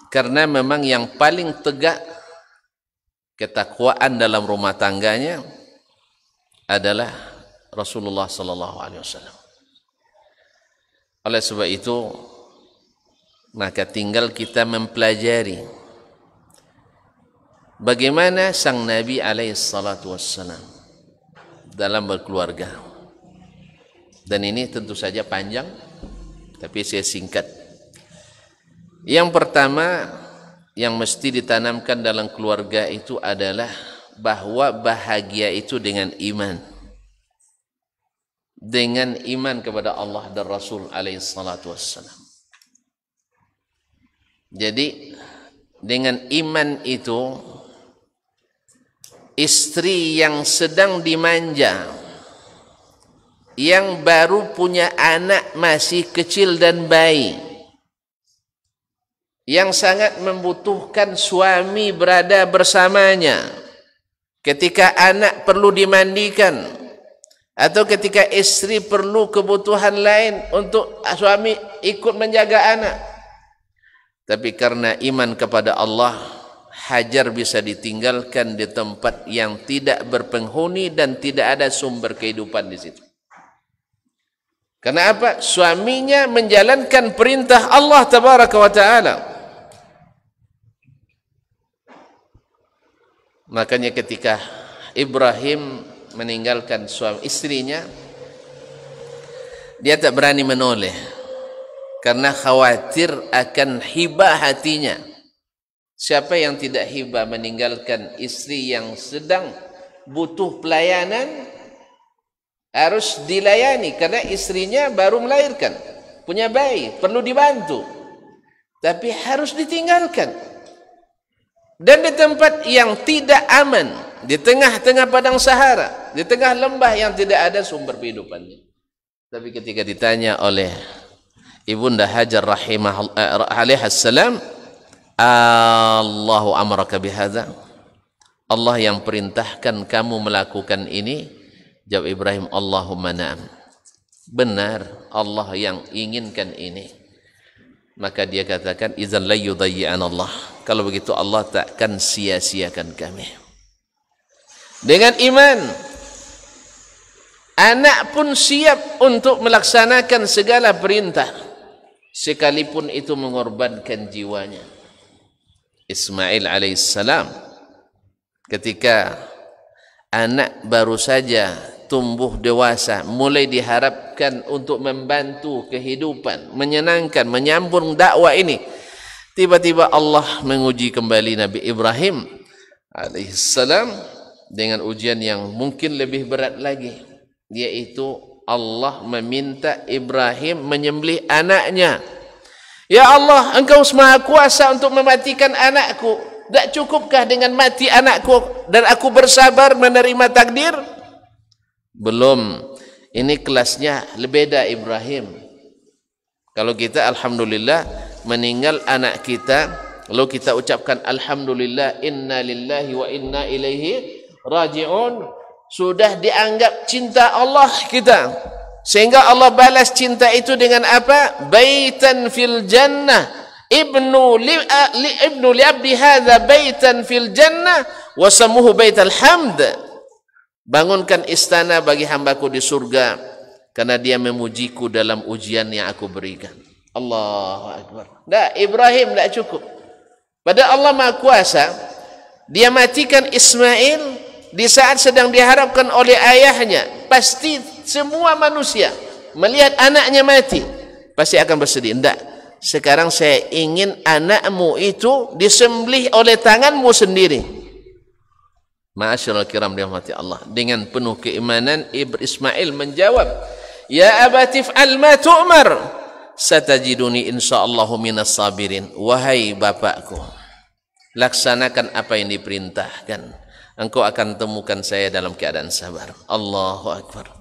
Karena memang yang paling tegak ketakwaan dalam rumah tangganya adalah Rasulullah SAW. Oleh sebab itu, maka tinggal kita mempelajari bagaimana sang Nabi SAW dalam berkeluarga. Dan ini tentu saja panjang, tapi saya singkat. Yang pertama yang mesti ditanamkan dalam keluarga itu adalah bahwa bahagia itu dengan iman. Dengan iman kepada Allah dan Rasul SAW. Jadi dengan iman itu, istri yang sedang dimanja, yang baru punya anak masih kecil dan bayi, yang sangat membutuhkan suami berada bersamanya ketika anak perlu dimandikan, atau ketika istri perlu kebutuhan lain untuk suami ikut menjaga anak. Tapi karena iman kepada Allah, hajar bisa ditinggalkan di tempat yang tidak berpenghuni dan tidak ada sumber kehidupan di situ. Karena apa? Suaminya menjalankan perintah Allah Tabaraka wa Ta'ala. Makanya ketika Ibrahim meninggalkan suami istrinya, dia tak berani menoleh karena khawatir akan hibah hatinya. Siapa yang tidak hibah meninggalkan istri yang sedang butuh pelayanan, harus dilayani karena istrinya baru melahirkan, punya bayi, perlu dibantu, tapi harus ditinggalkan. Dan di tempat yang tidak aman, di tengah-tengah padang Sahara, di tengah lembah yang tidak ada sumber kehidupannya. Tapi ketika ditanya oleh Ibunda Hajar alaihissalam, Allahu amaraka bihadza? Allah yang perintahkan kamu melakukan ini? Jawab Ibrahim, Allahumma na'am. Benar, Allah yang inginkan ini. Maka dia katakan, idzan la yudayyi'an Allah. Kalau begitu Allah takkan sia-siakan kami. Dengan iman, anak pun siap untuk melaksanakan segala perintah, sekalipun itu mengorbankan jiwanya. Ismail alaihissalam, ketika anak baru saja tumbuh dewasa, mulai diharapkan untuk membantu kehidupan, menyenangkan, menyambung dakwah ini, tiba-tiba Allah menguji kembali Nabi Ibrahim alaihissalam dengan ujian yang mungkin lebih berat lagi, yaitu Allah meminta Ibrahim menyembelih anaknya. Ya Allah, Engkau Maha Kuasa untuk mematikan anakku. Tak cukupkah dengan mati anakku dan aku bersabar menerima takdir? Belum. Ini kelasnya beda Ibrahim. Kalau kita alhamdulillah meninggal anak kita, lalu kita ucapkan alhamdulillah inna lillahi wa inna ilaihi raji'un, sudah dianggap cinta Allah kita, sehingga Allah balas cinta itu dengan apa? Baitan fil jannah, ibnu li abdi hadza baitan fil jannah wa samuhu baital hamd. Bangunkan istana bagi hambaku di surga karena dia memujiku dalam ujian yang aku berikan. Allahu akbar. Dah, Ibrahim tak cukup. Pada Allah Maha Kuasa, dia matikan Ismail di saat sedang diharapkan oleh ayahnya. Pasti semua manusia melihat anaknya mati pasti akan bersedih. Tidak, sekarang saya ingin anakmu itu disembelih oleh tanganmu sendiri. Ma'asyiral kiram dirahmati Allah, dengan penuh keimanan Ismail menjawab, ya abati fa'al ma tu'mar satajiduni insyaallahu minas sabirin. Wahai bapakku, laksanakan apa yang diperintahkan, engkau akan temukan saya dalam keadaan sabar. Allahu akbar.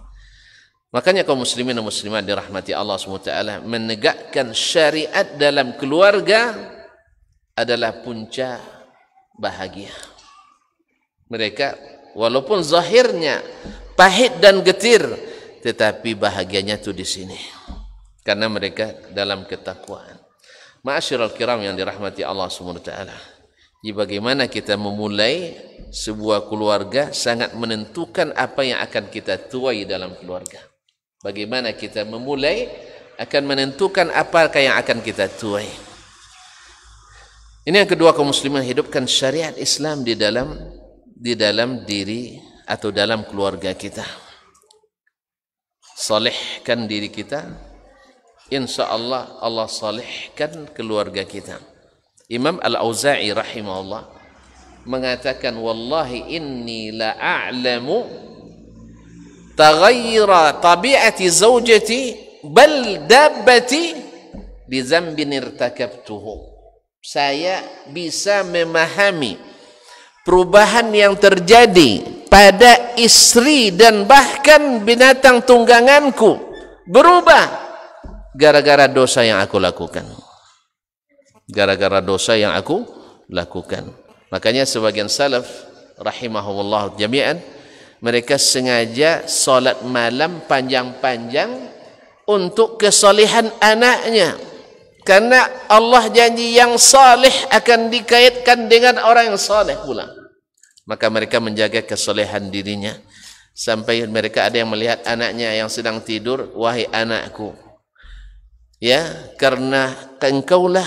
Makanya kaum muslimin dan muslimat dirahmati Allah SWT, menegakkan syariat dalam keluarga adalah puncak bahagia. Mereka walaupun zahirnya pahit dan getir, tetapi bahagianya itu di sini, karena mereka dalam ketakwaan. Ma'asyiral kiram yang dirahmati Allah SWT, bagaimana kita memulai sebuah keluarga sangat menentukan apa yang akan kita tuai dalam keluarga. Bagaimana kita memulai akan menentukan apa yang akan kita tuai. Ini yang kedua, kaum muslimin hidupkan syariat Islam di dalam diri atau dalam keluarga kita. Salihkan diri kita, insyaallah Allah salihkan keluarga kita. Imam Al-Auza'i rahimahullah mengatakan, wallahi inni la a'lamu taghayyura tabi'ati zawjati bal dabbati bi dzambin irtakabtuhu. Saya bisa memahami perubahan yang terjadi pada istri dan bahkan binatang tungganganku berubah gara-gara dosa yang aku lakukan. Gara-gara dosa yang aku lakukan. Makanya sebagian salaf rahimahumullah jami'an, mereka sengaja solat malam panjang-panjang untuk kesalehan anaknya, karena Allah janji yang saleh akan dikaitkan dengan orang yang saleh pula. Maka mereka menjaga kesalehan dirinya, sampai mereka ada yang melihat anaknya yang sedang tidur, wahai anakku, ya, karena engkaulah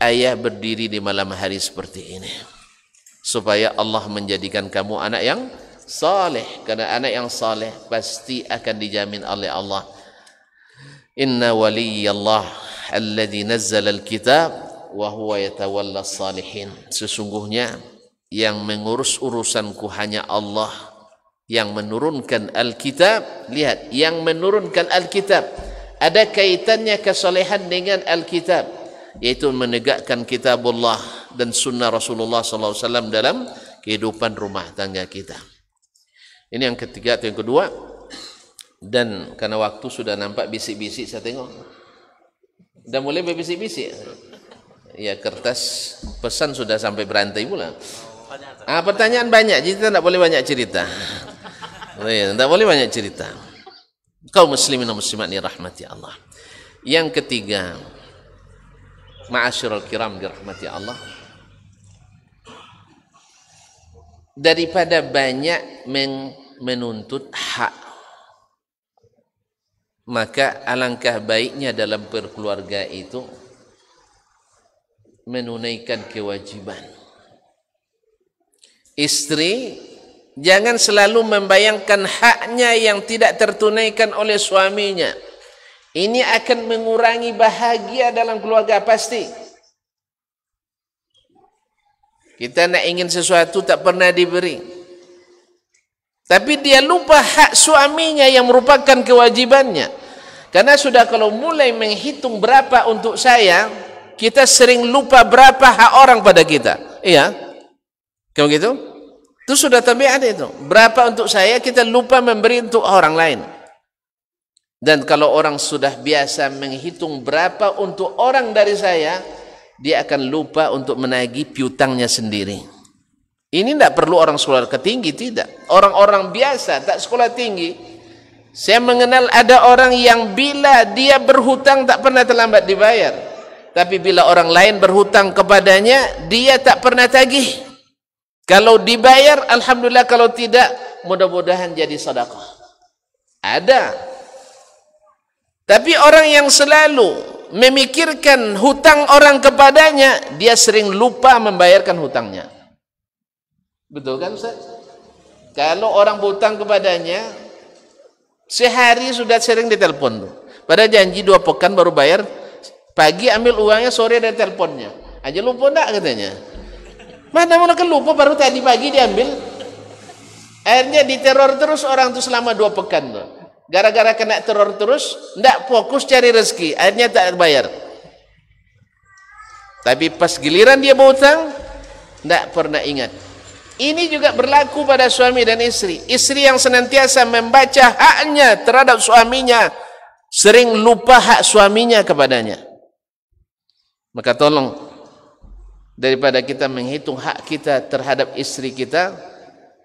ayah berdiri di malam hari seperti ini, supaya Allah menjadikan kamu anak yang saleh, karena anak yang saleh pasti akan dijamin oleh Allah. Inna waliyallah alladhi nazzala alkitab wa huwa yatawalla salihin. Sesungguhnya yang mengurus urusanku hanya Allah yang menurunkan Alkitab. Lihat, yang menurunkan Alkitab ada kaitannya kesalehan dengan Alkitab, yaitu menegakkan kitabullah dan sunnah Rasulullah SAW dalam kehidupan rumah tangga kita. Ini yang ketiga atau yang kedua. Dan karena waktu sudah nampak bisik-bisik, saya tengok dah mulai berbisik-bisik. Ya, kertas pesan sudah sampai berantai pula. Pertanyaan banyak, jadi kita tidak boleh banyak cerita. Tidak boleh banyak cerita. Kaum muslimin dan muslimat dirahmati Allah. Yang ketiga, ma'asyiral kiram dirahmati Allah, daripada banyak menuntut hak, maka alangkah baiknya dalam berkeluarga itu menunaikan kewajiban. Istri jangan selalu membayangkan haknya yang tidak tertunaikan oleh suaminya. Ini akan mengurangi bahagia dalam keluarga pasti. Kita nak ingin sesuatu tak pernah diberi, tapi dia lupa hak suaminya yang merupakan kewajibannya. Karena sudah kalau mulai menghitung berapa untuk saya, kita sering lupa berapa hak orang pada kita. Iya, kayak begitu? Itu sudah tabiat itu. Berapa untuk saya, kita lupa memberi untuk orang lain. Dan kalau orang sudah biasa menghitung berapa untuk orang dari saya, dia akan lupa untuk menagih piutangnya sendiri. Ini tidak perlu orang sekolah tinggi, tidak. Orang-orang biasa, tak sekolah tinggi. Saya mengenal ada orang yang bila dia berhutang tak pernah terlambat dibayar. Tapi bila orang lain berhutang kepadanya, dia tak pernah tagih. Kalau dibayar, alhamdulillah. Kalau tidak, mudah-mudahan jadi sedekah. Ada. Tapi orang yang selalu memikirkan hutang orang kepadanya, dia sering lupa membayarkan hutangnya. Betul kan Ustaz? Kalau orang berhutang kepadanya, sehari sudah sering ditelepon tuh. Pada janji 2 pekan baru bayar, pagi ambil uangnya, sore ada teleponnya. Aja lupa enggak katanya. Mana kan lupa, baru tadi pagi diambil. Akhirnya diteror terus orang itu selama 2 pekan tuh. Gara-gara kena teror terus, enggak fokus cari rezeki, akhirnya tak bayar. Tapi pas giliran dia berhutang, enggak pernah ingat. Ini juga berlaku pada suami dan istri. Istri yang senantiasa membaca haknya terhadap suaminya, sering lupa hak suaminya kepadanya. Maka tolong, daripada kita menghitung hak kita terhadap istri kita,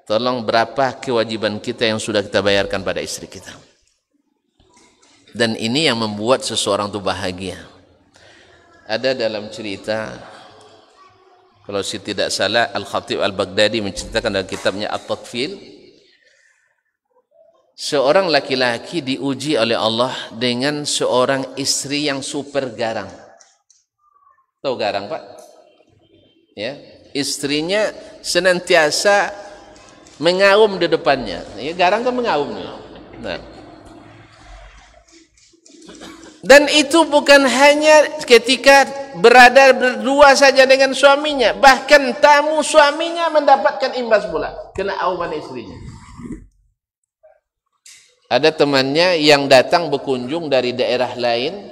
tolong berapa kewajiban kita yang sudah kita bayarkan pada istri kita. Dan ini yang membuat seseorang itu bahagia. Ada dalam cerita, kalau saya tidak salah, Al-Khatib Al-Baghdadi menceritakan dalam kitabnya At-Tatfil, seorang laki-laki diuji oleh Allah dengan seorang istri yang super garang. Tahu garang, Pak? Ya, istrinya senantiasa mengaum di depannya. Ya, garang kan mengaum. Nah. Dan itu bukan hanya ketika berada berdua saja dengan suaminya, bahkan tamu suaminya mendapatkan imbas pula, kena auman istrinya. Ada temannya yang datang berkunjung dari daerah lain,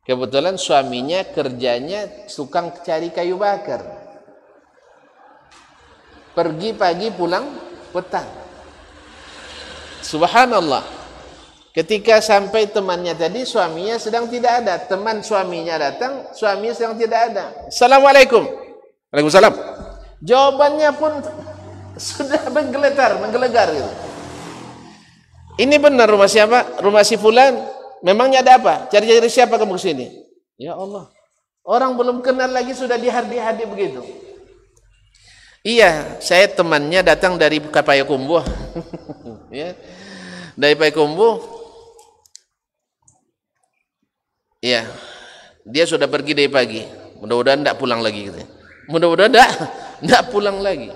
kebetulan suaminya kerjanya tukang cari kayu bakar, pergi pagi pulang petang. Subhanallah. Ketika sampai temannya tadi, suaminya sedang tidak ada. Teman suaminya datang, suaminya sedang tidak ada. Assalamualaikum. Waalaikumsalam. Jawabannya pun sudah menggelegar gitu. Ini benar rumah siapa? Rumah si fulan. Memangnya ada apa? Cari-cari siapa kamu ke sini? Ya Allah. Orang belum kenal lagi sudah dihardi-hardi begitu. Iya, saya temannya datang dari Payakumbuh. Ya. Dari Payakumbuh. Iya, dia sudah pergi dari pagi. Mudah-mudahan tidak pulang lagi. Gitu. Mudah-mudahan tidak pulang lagi.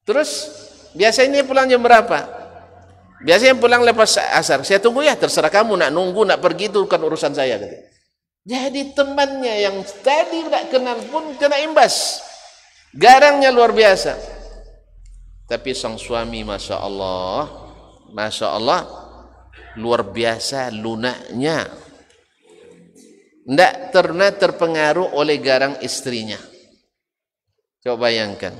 Terus biasanya pulang jam berapa? Biasanya pulang lepas asar. Saya tunggu ya, terserah kamu nak nunggu, nak pergi, itu bukan urusan saya. Gitu. Jadi temannya yang tadi tidak kenal pun kena imbas. Garangnya luar biasa. Tapi sang suami, masya Allah, luar biasa lunaknya. Tidak pernah terpengaruh oleh garang istrinya. Coba bayangkan,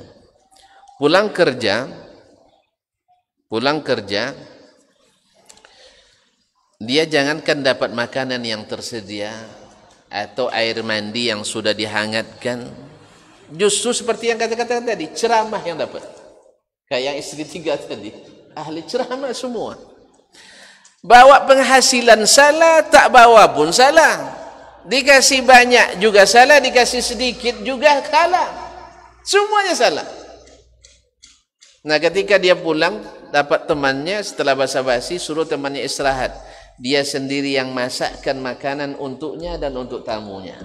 pulang kerja, dia jangankan dapat makanan yang tersedia, atau air mandi yang sudah dihangatkan. Justru seperti yang kata-kata tadi, ceramah yang dapat. Kayak yang istri 3 tadi, ahli ceramah semua. Bawa penghasilan salah, tak bawa pun salah. Dikasih banyak juga salah, dikasih sedikit juga salah. Semuanya salah. Nah, ketika dia pulang, dapat temannya setelah basa-basi, suruh temannya istirahat. Dia sendiri yang masakkan makanan untuknya dan untuk tamunya.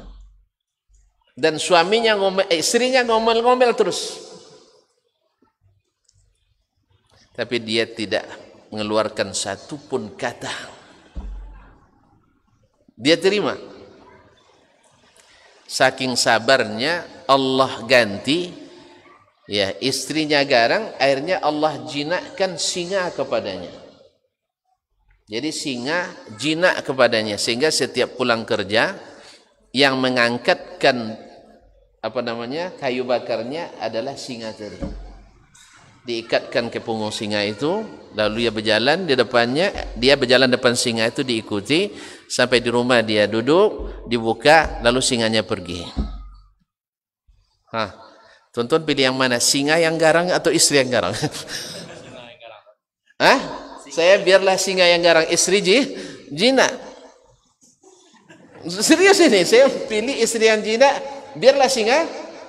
Dan suaminya istrinya ngomel-ngomel terus. Tapi dia tidak mengeluarkan satu pun kata. Dia terima. Saking sabarnya Allah ganti, ya, istrinya garang, akhirnya Allah jinakkan singa kepadanya. Jadi singa jinak kepadanya, sehingga setiap pulang kerja yang mengangkatkan kayu bakarnya adalah singa tadi. Diikatkan ke punggung singa itu, lalu dia berjalan di depannya, dia berjalan depan singa itu, diikuti sampai di rumah, dia duduk, dibuka, lalu singanya pergi. Tuan-tuan pilih yang mana? Singa yang garang atau istri yang garang? Saya biarlah singa yang garang, istri jinak. Serius ini, saya pilih istri yang jinak, biarlah singa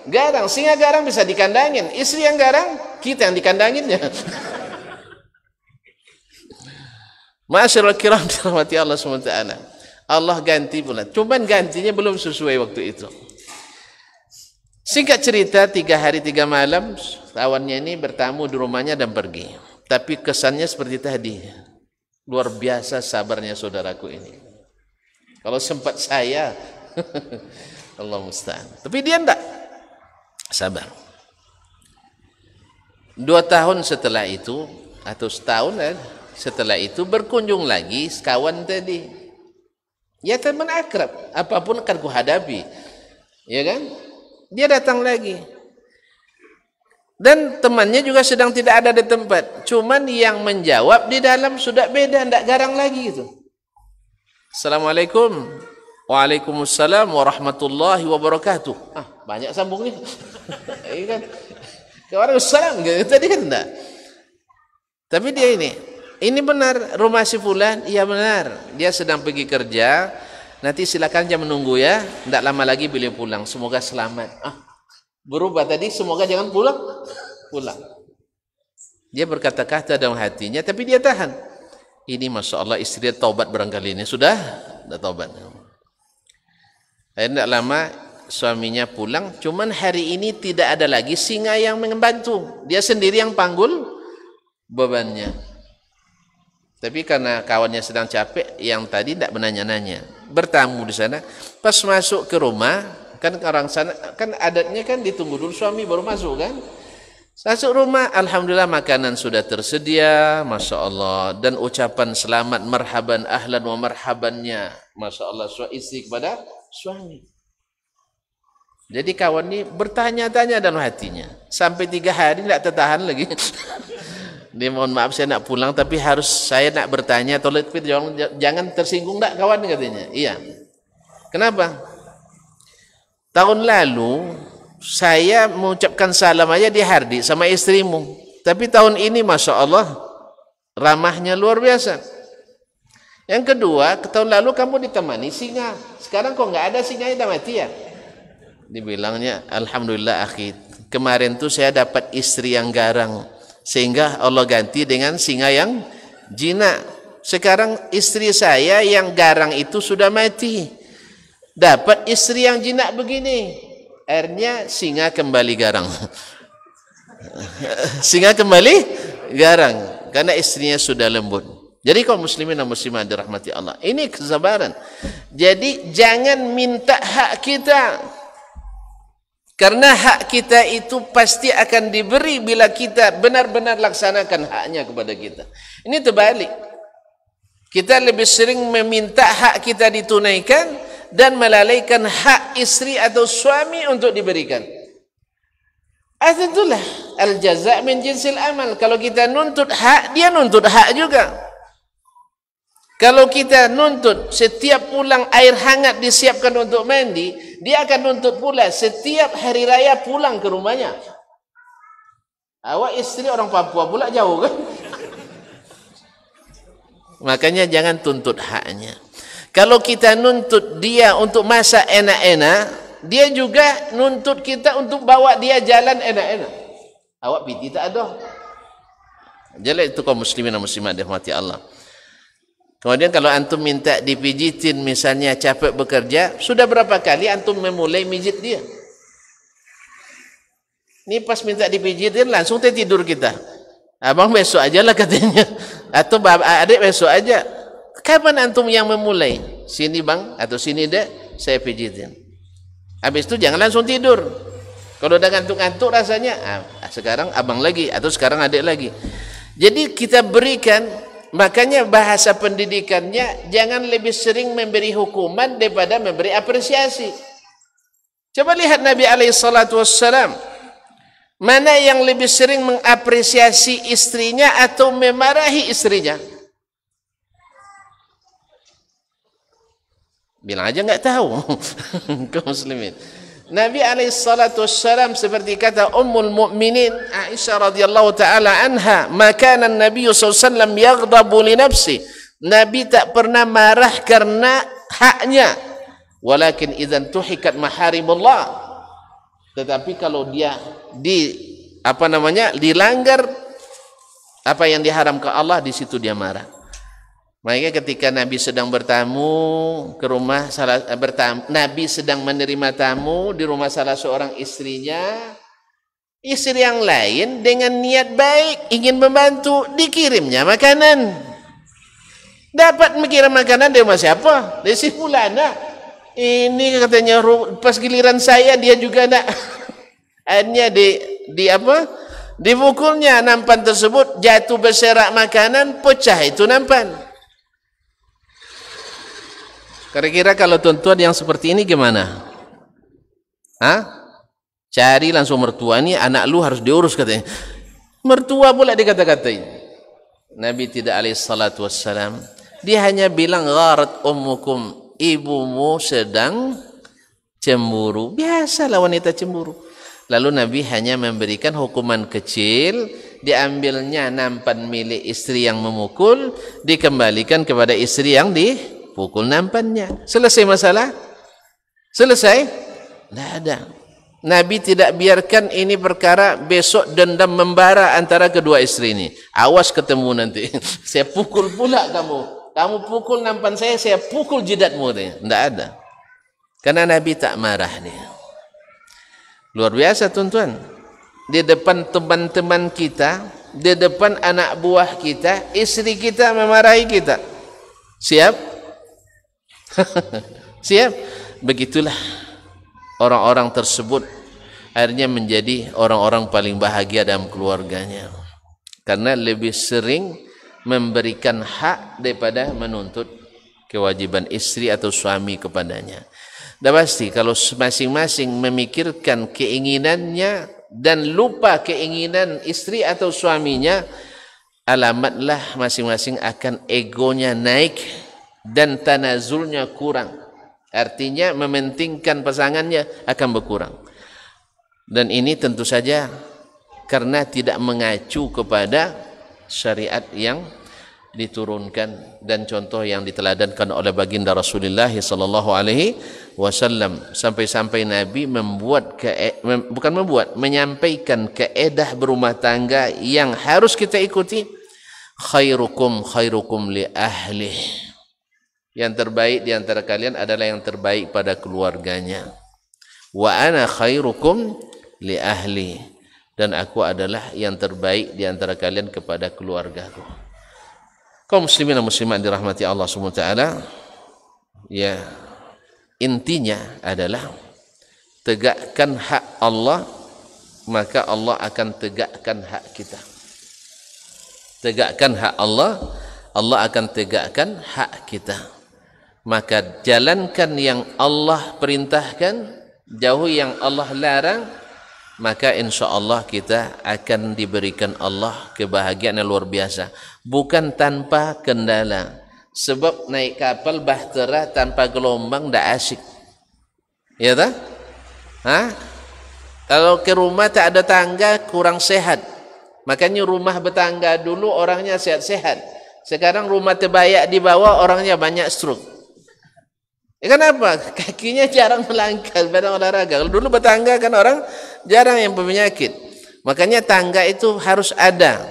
garang. Singa garang bisa dikandangin, istri yang garang kita yang dikandanginnya. Ma'asyiral kiram dirahmati Allah SWT. Allah ganti pula, cuman gantinya belum sesuai waktu itu. Singkat cerita, 3 hari 3 malam kawannya ini bertamu di rumahnya dan pergi. Tapi kesannya seperti tadi, luar biasa sabarnya saudaraku ini. Kalau sempat saya Allah musta'an. Tapi dia enggak sabar. 2 tahun setelah itu, atau setahun setelah itu, berkunjung lagi kawan tadi. Ya, teman akrab, apapun akan kuhadapi, ya kan? Dia datang lagi, dan temannya juga sedang tidak ada di tempat. Cuman yang menjawab di dalam sudah beda, tidak garang lagi itu. Assalamualaikum. Waalaikumsalam warahmatullahi wabarakatuh. Banyak sambungnya. Iya kan? Waalaikumsalam tadi kan enggak. Tapi dia ini benar rumah si fulan, iya benar. Dia sedang pergi kerja. Nanti silakan jam menunggu ya. Tidak lama lagi beliau pulang. Semoga selamat. Berubah tadi, semoga jangan pulang. Dia berkata-kata dalam hatinya, tapi dia tahan. Ini masya Allah istri dia taubat barangkali ini. Sudah taubat. Tidak lama suaminya pulang. Cuman hari ini tidak ada lagi singa yang membantu. Dia sendiri yang panggul bebannya. Tapi karena kawannya sedang capek, yang tadi tidak menanya-nanya, bertamu di sana. Pas masuk ke rumah, kan orang sana kan adatnya kan ditunggu dulu suami baru masuk kan. Masuk rumah, alhamdulillah makanan sudah tersedia, masya Allah, dan ucapan selamat, marhaban, ahlan wa marhabannya, masya Allah, istri kepada suami. Jadi kawan ini bertanya-tanya dalam hatinya, sampai 3 hari tidak tertahan lagi. Dia mohon maaf saya nak pulang, tapi saya nak bertanya, tolong jangan tersinggung tak kawan, katanya. Iya. Kenapa? Tahun lalu saya mengucapkan salam aja di Hardi sama istrimu, tapi tahun ini masya Allah ramahnya luar biasa. Yang kedua, tahun lalu kamu ditemani singa, sekarang kok nggak ada singa, yang mati ya? Dibilangnya, alhamdulillah akhi, kemarin tuh saya dapat istri yang garang, sehingga Allah ganti dengan singa yang jinak. Sekarang istri saya yang garang itu sudah mati, dapat istri yang jinak begini, akhirnya singa kembali garang. Singa kembali garang karena istrinya sudah lembut. Jadi kaum muslimin dan muslimat dirahmati Allah, ini kesabaran. Jadi jangan minta hak kita, karena hak kita itu pasti akan diberi bila kita benar-benar laksanakan haknya kepada kita. Ini terbalik. Kita lebih sering meminta hak kita ditunaikan dan melalaikan hak istri atau suami untuk diberikan. Itulah al-jaza' min jinsil amal. Kalau kita nuntut hak, dia nuntut hak juga. Kalau kita nuntut setiap pulang air hangat disiapkan untuk mandi, dia akan nuntut pula setiap hari raya pulang ke rumahnya. Awak istri orang Papua pula jauh kan? Makanya jangan tuntut haknya. Kalau kita nuntut dia untuk masa enak-enak, dia juga nuntut kita untuk bawa dia jalan enak-enak. Awak piti tak ada. Jelek itu kaum muslimin dan muslimat dirahmati Allah. Kemudian kalau antum minta dipijitin misalnya capek bekerja, sudah berapa kali antum memulai mijit dia? Ini pas minta dipijitin langsung tidur kita. Abang besok aja lah katanya. Atau adik besok aja. Kapan antum yang memulai? Sini bang atau sini dek, saya pijitin. Habis itu jangan langsung tidur. Kalau udah ngantuk-ngantuk rasanya, sekarang abang lagi atau sekarang adik lagi. Jadi kita berikan, makanya bahasa pendidikannya jangan lebih sering memberi hukuman daripada memberi apresiasi. Coba lihat Nabi SAW. Mana yang lebih sering mengapresiasi istrinya atau memarahi istrinya? Bilang aja nggak tahu. Kaum muslimin. Nabi SAW seperti kata Ummul Mukminin Aisyah radhiyallahu taala anha, maka Nabi SAW yaghdabu li nafsi. Nabi tak pernah marah karena haknya. Walakin idzan tuhikat maharimullah. Tetapi kalau dia dilanggar apa yang diharamkan Allah, di situ dia marah. Makanya ketika Nabi sedang bertamu ke rumah Nabi sedang menerima tamu di rumah salah seorang istrinya, istri yang lain dengan niat baik ingin membantu, dikirimnya makanan. Dapat mengirim makanan dari siapa? Dari si fulana. Ini katanya pas giliran saya dia juga nak. Akhirnya dipukulnya nampan tersebut, jatuh berserak makanan, pecah itu nampan. Kira-kira kalau tuan-tuan yang seperti ini gimana? Cari langsung mertua, ini anak lu harus diurus katanya. Mertua pula dikata-katain. Nabi tidak alaihi salatu wassalam. Dia hanya bilang gharat ummukum, ibumu sedang cemburu. Biasalah wanita cemburu. Lalu Nabi hanya memberikan hukuman kecil, diambilnya nampan milik istri yang memukul, dikembalikan kepada istri yang dipukul nampannya. Selesai masalah? Selesai? Tidak ada. Nabi tidak biarkan ini perkara besok dendam membara antara kedua istri ini. Awas ketemu nanti. Saya pukul pula kamu. Kamu pukul nampan saya pukul jidatmu. Tidak ada. Karena Nabi tak marah dia. Luar biasa tuan-tuan. Di depan teman-teman kita, di depan anak buah kita, istri kita memarahi kita. Siap? Siap? Begitulah orang-orang tersebut akhirnya menjadi orang-orang paling bahagia dalam keluarganya. Karena lebih sering memberikan hak daripada menuntut kewajiban istri atau suami kepadanya. Dan pasti kalau masing-masing memikirkan keinginannya dan lupa keinginan istri atau suaminya, alamatlah masing-masing akan egonya naik dan tanazulnya kurang. Artinya mementingkan pasangannya akan berkurang. Dan ini tentu saja karena tidak mengacu kepada syariat yang diturunkan dan contoh yang diteladankan oleh baginda Rasulullah sallallahu alaihi wasallam, sampai-sampai Nabi menyampaikan kaedah berumah tangga yang harus kita ikuti. Khairukum khairukum li ahli. Yang terbaik di antara kalian adalah yang terbaik pada keluarganya. Wa ana khairukum li ahli. Dan aku adalah yang terbaik di antara kalian kepada keluargaku. Kaum muslimin dan muslimat dirahmati Allah SWT, ya, intinya adalah tegakkan hak Allah, maka Allah akan tegakkan hak kita. Tegakkan hak Allah, Allah akan tegakkan hak kita. Maka jalankan yang Allah perintahkan, jauhi yang Allah larang, maka insya Allah kita akan diberikan Allah kebahagiaan yang luar biasa. Bukan tanpa kendala, Sebab naik kapal bahtera tanpa gelombang tidak asyik. Ya tak? Hah? Kalau ke rumah tak ada tangga kurang sehat. Makanya rumah bertangga dulu orangnya sehat-sehat. Sekarang rumah terbayak di bawah orangnya banyak stroke. Kenapa? Kakinya jarang melangkah pada olahraga. Kalau dulu bertangga kan orang jarang yang berpenyakit. Makanya tangga itu harus ada.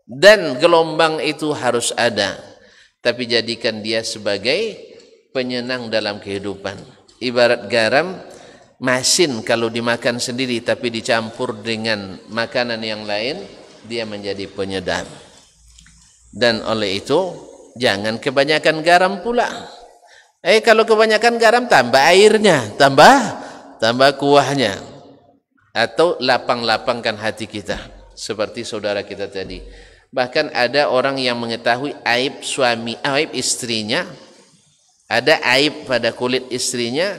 Dan gelombang itu harus ada. Tapi jadikan dia sebagai penyenang dalam kehidupan. Ibarat garam, masin kalau dimakan sendiri tapi dicampur dengan makanan yang lain, dia menjadi penyedap. Dan oleh itu, jangan kebanyakan garam pula. Kalau kebanyakan garam, tambah airnya, tambah kuahnya. Atau lapang-lapangkan hati kita. Seperti saudara kita tadi. Bahkan ada orang yang mengetahui aib istrinya, ada aib pada kulit istrinya,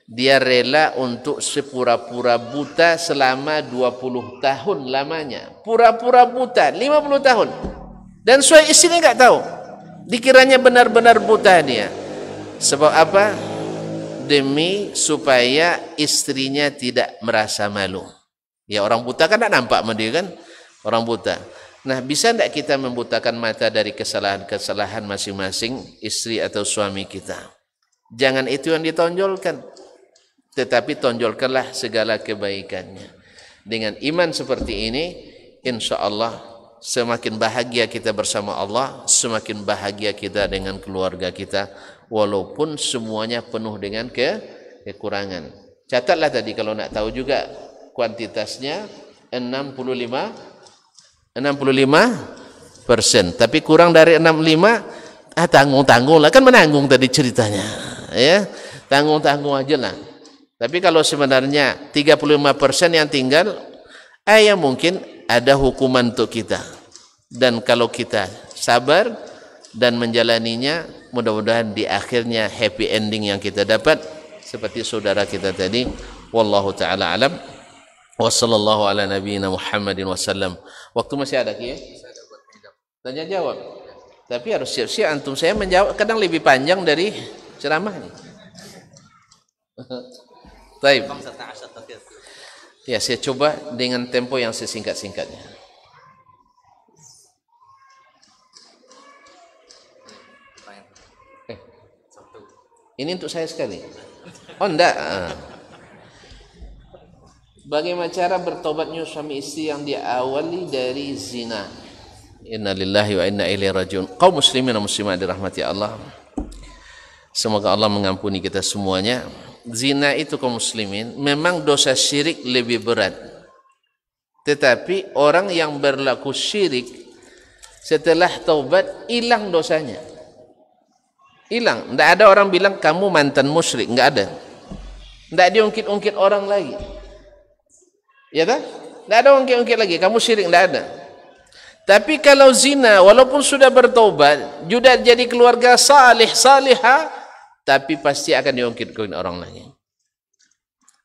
dia rela untuk sepura-pura buta selama 20 tahun lamanya. Pura-pura buta 50 tahun. Dan suami istrinya enggak tahu. Dikiranya benar-benar buta dia. Sebab apa? Demi supaya istrinya tidak merasa malu. Ya orang buta kan tak nampak sama dia kan? Orang buta. Nah, bisa tidak kita membutakan mata dari kesalahan-kesalahan masing-masing istri atau suami kita? Jangan itu yang ditonjolkan. Tetapi tonjolkanlah segala kebaikannya. Dengan iman seperti ini, insya Allah semakin bahagia kita bersama Allah, semakin bahagia kita dengan keluarga kita, walaupun semuanya penuh dengan kekurangan. Catatlah tadi kalau nak tahu juga kuantitasnya 65%. Tapi kurang dari 65, tanggung-tanggung lah. Kan menanggung tadi ceritanya. Ya, tanggung-tanggung aja lah. Tapi kalau sebenarnya 35% yang tinggal, ya mungkin ada hukuman untuk kita. Dan kalau kita sabar dan menjalaninya, mudah-mudahan di akhirnya happy ending yang kita dapat. Seperti saudara kita tadi. Wallahu ta'ala alam. Wa sallallahu ala nabiyyina Muhammadin wasallam. Waktu masih ada ya? Tanya jawab. Tapi harus siap-siap antum. Saya menjawab kadang lebih panjang dari ceramahnya. Baik. Ya, saya coba dengan tempo yang sesingkat-singkatnya. Ini untuk saya sekali. Oh enggak. Bagaimana cara bertobatnya suami istri yang diawali dari zina? Innalillahi wa inna ilaihi rajiun. Kaum muslimin dan muslimat dirahmati Allah. Semoga Allah mengampuni kita semuanya. Zina itu kaum muslimin memang dosa syirik lebih berat. Tetapi orang yang berlaku syirik setelah taubat hilang dosanya. Hilang. Tidak ada orang bilang kamu mantan musyrik, enggak ada. Tidak diungkit-ungkit orang lagi. Ya kan? Tidak ada ungkit-ungkit lagi, kamu syirik, tidak ada. Tapi kalau zina, walaupun sudah bertobat, sudah jadi keluarga salihah, tapi pasti akan diungkit-ungkit orang lain.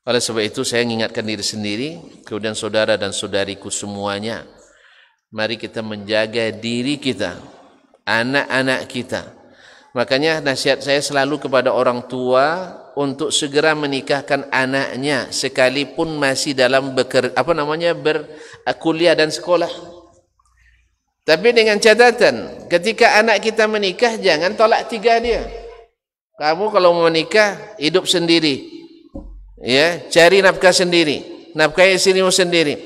Oleh sebab itu saya mengingatkan diri sendiri, kemudian saudara dan saudariku semuanya, mari kita menjaga diri kita, anak-anak kita. Makanya nasihat saya selalu kepada orang tua untuk segera menikahkan anaknya sekalipun masih dalam kuliah dan sekolah. Tapi dengan catatan, ketika anak kita menikah jangan tolak tiga dia. Kamu kalau mau menikah hidup sendiri, ya, cari nafkah sendiri, nafkahi istrimu sendiri.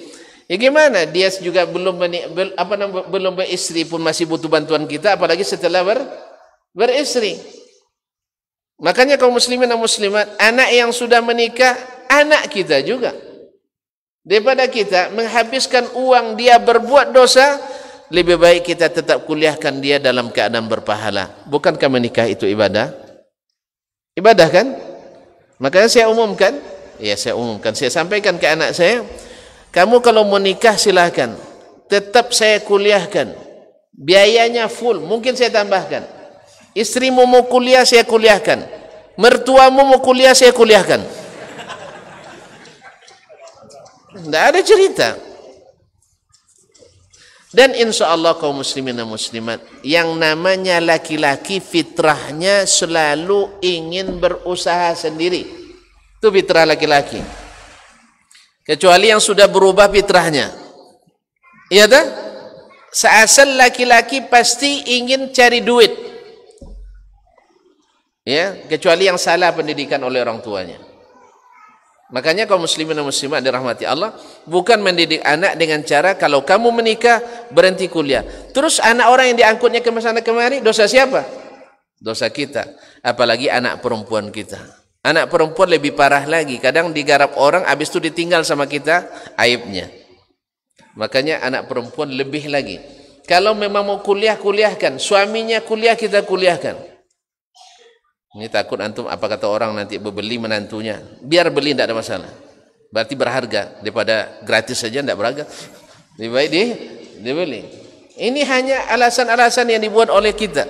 Ya gimana? Dia juga belum beristri pun masih butuh bantuan kita, apalagi setelah beristri. Makanya kaum muslimin dan muslimat, anak yang sudah menikah, anak kita juga. Daripada kita menghabiskan uang dia berbuat dosa, lebih baik kita tetap kuliahkan dia dalam keadaan berpahala. Bukankah menikah itu ibadah? Ibadah kan? Makanya saya umumkan, saya sampaikan ke anak saya, kamu kalau menikah silahkan, tetap saya kuliahkan, biayanya full, mungkin saya tambahkan. Istrimu mau kuliah, saya kuliahkan. Mertuamu mau kuliah, saya kuliahkan. Tidak ada cerita. Dan insya Allah kaum muslimin dan muslimat, yang namanya laki-laki fitrahnya selalu ingin berusaha sendiri. Itu fitrah laki-laki. Kecuali yang sudah berubah fitrahnya. Iya tak? Seasal laki-laki pasti ingin cari duit. Ya, kecuali yang salah pendidikan oleh orang tuanya. Makanya kaum muslimin dan muslimat dirahmati Allah, bukan mendidik anak dengan cara kalau kamu menikah berhenti kuliah. Terus anak orang yang diangkutnya ke sana kemari, dosa siapa? Dosa kita. Apalagi anak perempuan kita. Anak perempuan lebih parah lagi. Kadang digarap orang, habis itu ditinggal sama kita aibnya. Makanya anak perempuan lebih lagi. Kalau memang mau kuliah, kuliahkan. Suaminya kuliah, kita kuliahkan. Ini takut antum apa kata orang nanti beli menantunya. Biar beli tidak ada masalah. Berarti berharga daripada gratis saja tidak berharga. Lebih baik dibeli. Ini hanya alasan-alasan yang dibuat oleh kita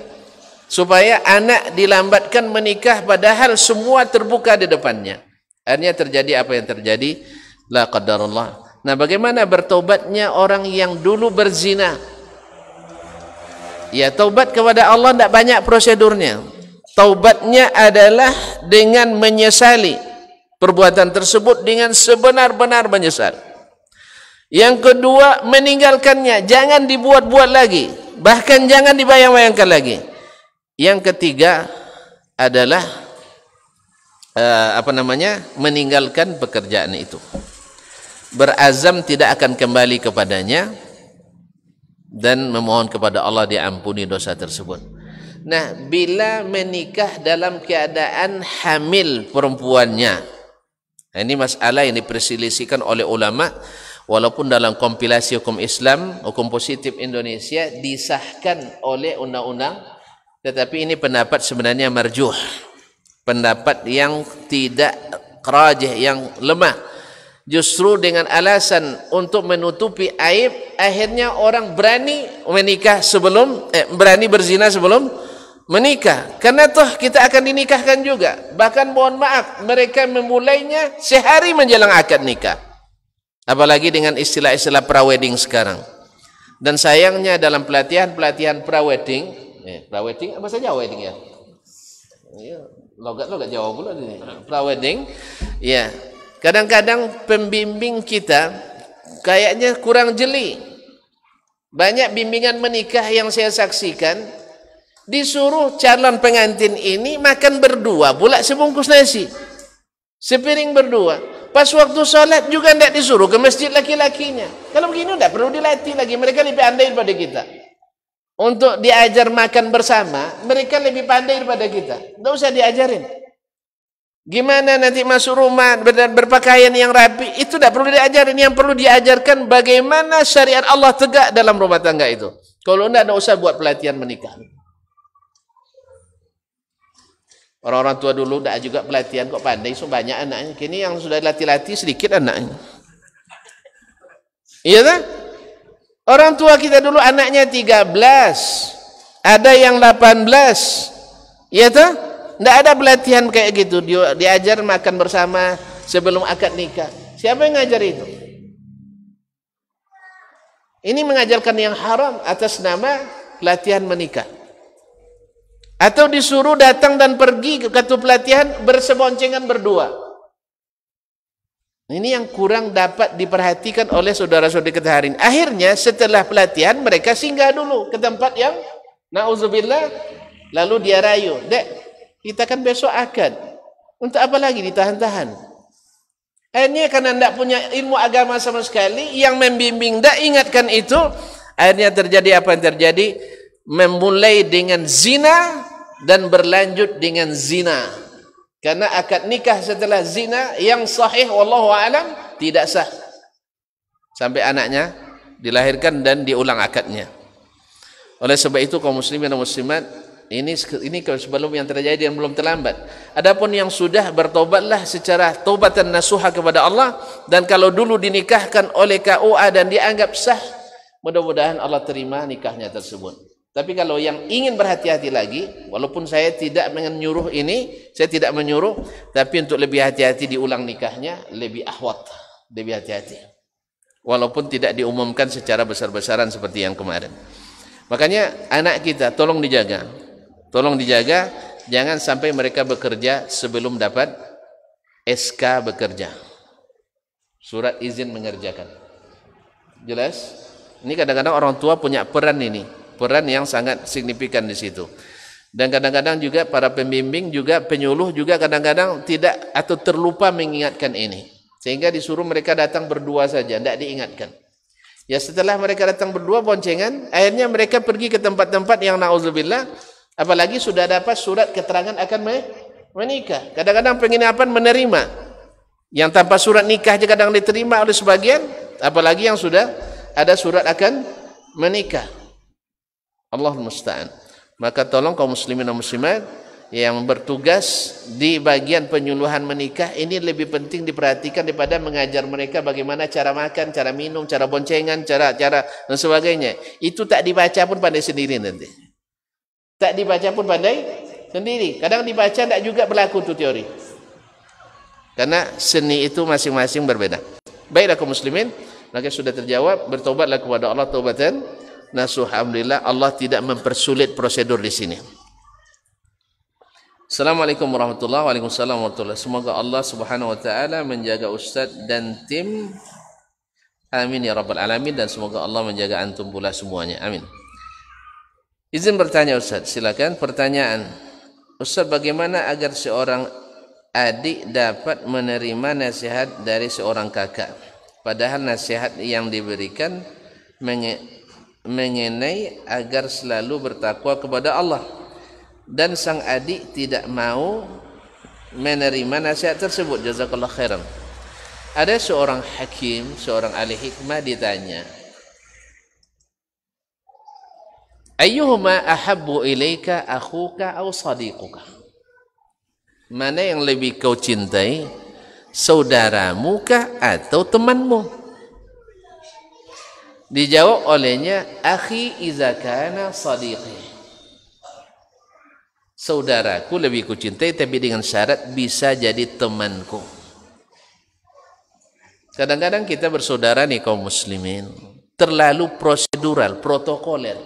supaya anak dilambatkan menikah padahal semua terbuka di depannya. Akhirnya terjadi apa yang terjadi? La qadarullah. Nah, bagaimana bertobatnya orang yang dulu berzina? Ya, taubat kepada Allah tidak banyak prosedurnya. Taubatnya adalah dengan menyesali perbuatan tersebut dengan sebenar-benar menyesal. Yang kedua, meninggalkannya, jangan dibuat-buat lagi, bahkan jangan dibayang-bayangkan lagi. Yang ketiga adalah meninggalkan pekerjaan itu. Berazam tidak akan kembali kepadanya dan memohon kepada Allah diampuni dosa tersebut. Nah, bila menikah dalam keadaan hamil perempuannya, ini masalah yang diperselisihkan oleh ulama, walaupun dalam kompilasi hukum Islam, hukum positif Indonesia disahkan oleh undang-undang, tetapi ini pendapat sebenarnya marjuh, pendapat yang tidak rajih, yang lemah. Justru dengan alasan untuk menutupi aib, akhirnya orang berani menikah sebelum berani berzina sebelum menikah. Karena toh kita akan dinikahkan juga. Bahkan mohon maaf, mereka memulainya sehari menjelang akad nikah. Apalagi dengan istilah-istilah pra-wedding sekarang. Dan sayangnya dalam pelatihan pra-wedding, pra-wedding apa saja wedding ya? Logat Jawa pula ini. Pra-wedding, ya. Kadang-kadang pembimbing kita kayaknya kurang jeli. Banyak bimbingan menikah yang saya saksikan, disuruh calon pengantin ini makan berdua, pula sebungkus nasi, sepiring berdua. Pas waktu sholat juga tidak disuruh ke masjid laki-lakinya. Kalau begini tidak perlu dilatih lagi, mereka lebih pandai daripada kita. Untuk diajar makan bersama, mereka lebih pandai daripada kita. Tidak usah diajarin. Gimana nanti masuk rumah berpakaian yang rapi, itu tidak perlu diajarin. Yang perlu diajarkan bagaimana syariat Allah tegak dalam rumah tangga itu. Kalau tidak usah buat pelatihan menikah. Orang-orang tua dulu tidak juga pelatihan, kok pandai, so banyak anaknya. Kini yang sudah latih-latih sedikit anaknya. Iya kan? Orang tua kita dulu anaknya 13, ada yang 18. Iya kan? Tidak ada pelatihan kayak gitu, diajar makan bersama sebelum akad nikah. Siapa yang ngajar itu? Ini mengajarkan yang haram atas nama pelatihan menikah. Atau disuruh datang dan pergi ke satu pelatihan berseboncengan berdua. Ini yang kurang dapat diperhatikan oleh saudara-saudari kita hari ini. Akhirnya setelah pelatihan mereka singgah dulu ke tempat yang na'udzubillah, lalu dia rayu, "Dek, kita kan besok akad. Untuk apa lagi ditahan-tahan?" Akhirnya karena tidak punya ilmu agama sama sekali, yang membimbing tidak ingatkan itu, akhirnya terjadi apa yang terjadi? Memulai dengan zina dan berlanjut dengan zina. Karena akad nikah setelah zina yang sahih wallahu alam tidak sah. Sampai anaknya dilahirkan dan diulang akadnya. Oleh sebab itu kaum muslimin dan muslimat, ini sebelum yang terjadi yang belum terlambat. Adapun yang sudah, bertobatlah secara taubatan nasuha kepada Allah, dan kalau dulu dinikahkan oleh KUA dan dianggap sah, mudah-mudahan Allah terima nikahnya tersebut. Tapi kalau yang ingin berhati-hati lagi, walaupun saya tidak menyuruh ini, saya tidak menyuruh, tapi untuk lebih hati-hati diulang nikahnya, lebih ahwat, lebih hati-hati. walaupun tidak diumumkan secara besar-besaran seperti yang kemarin. Makanya anak kita tolong dijaga, jangan sampai mereka bekerja sebelum dapat SK bekerja, surat izin mengerjakan. Jelas? Ini kadang-kadang orang tua punya peran yang sangat signifikan di situ. Dan kadang-kadang juga para pembimbing juga penyuluh juga kadang-kadang tidak atau terlupa mengingatkan ini. Sehingga disuruh mereka datang berdua saja, tidak diingatkan. Ya setelah mereka datang berdua boncengan, akhirnya mereka pergi ke tempat-tempat yang na'udzubillah, apalagi sudah dapat surat keterangan akan menikah. Kadang-kadang penginapan menerima. Yang tanpa surat nikah aja kadang diterima oleh sebagian, apalagi yang sudah ada surat akan menikah. Allahul musta'an. Maka tolong kaum muslimin dan muslimat yang bertugas di bagian penyuluhan menikah ini lebih penting diperhatikan daripada mengajar mereka bagaimana cara makan, cara minum, cara boncengan, cara dan sebagainya. Itu tak dibaca pun pandai sendiri nanti. Tak dibaca pun pandai sendiri. Kadang dibaca tak juga berlaku tu teori. Karena seni itu masing-masing berbeda. Baiklah kaum muslimin, maka sudah terjawab, bertobatlah kepada Allah taubatan nasuh. Alhamdulillah Allah tidak mempersulit prosedur di sini. Assalamualaikum warahmatullahi wabarakatuh. Waalaikumsalam warahmatullahi. Semoga Allah Subhanahu wa taala menjaga ustaz dan tim. Amin ya rabbal alamin, dan semoga Allah menjaga antum pula semuanya. Amin. Izin bertanya ustaz, silakan. Pertanyaan. Ustaz, bagaimana agar seorang adik dapat menerima nasihat dari seorang kakak, padahal nasihat yang diberikan mengenai agar selalu bertakwa kepada Allah, dan sang adik tidak mau menerima nasihat tersebut? Jazakallah khairan. Ada seorang hakim, seorang ahli hikmah ditanya, ayyuhuma ahabbu ilaika akhuka aw sadiquka? Mana yang lebih kau cintai, saudaramu kah atau temanmu? Dijawab olehnya, akhi iza kana sadiqi. Saudaraku lebih kucintai, tapi dengan syarat bisa jadi temanku. Kadang-kadang kita bersaudara nih kaum muslimin, terlalu prosedural, protokoler.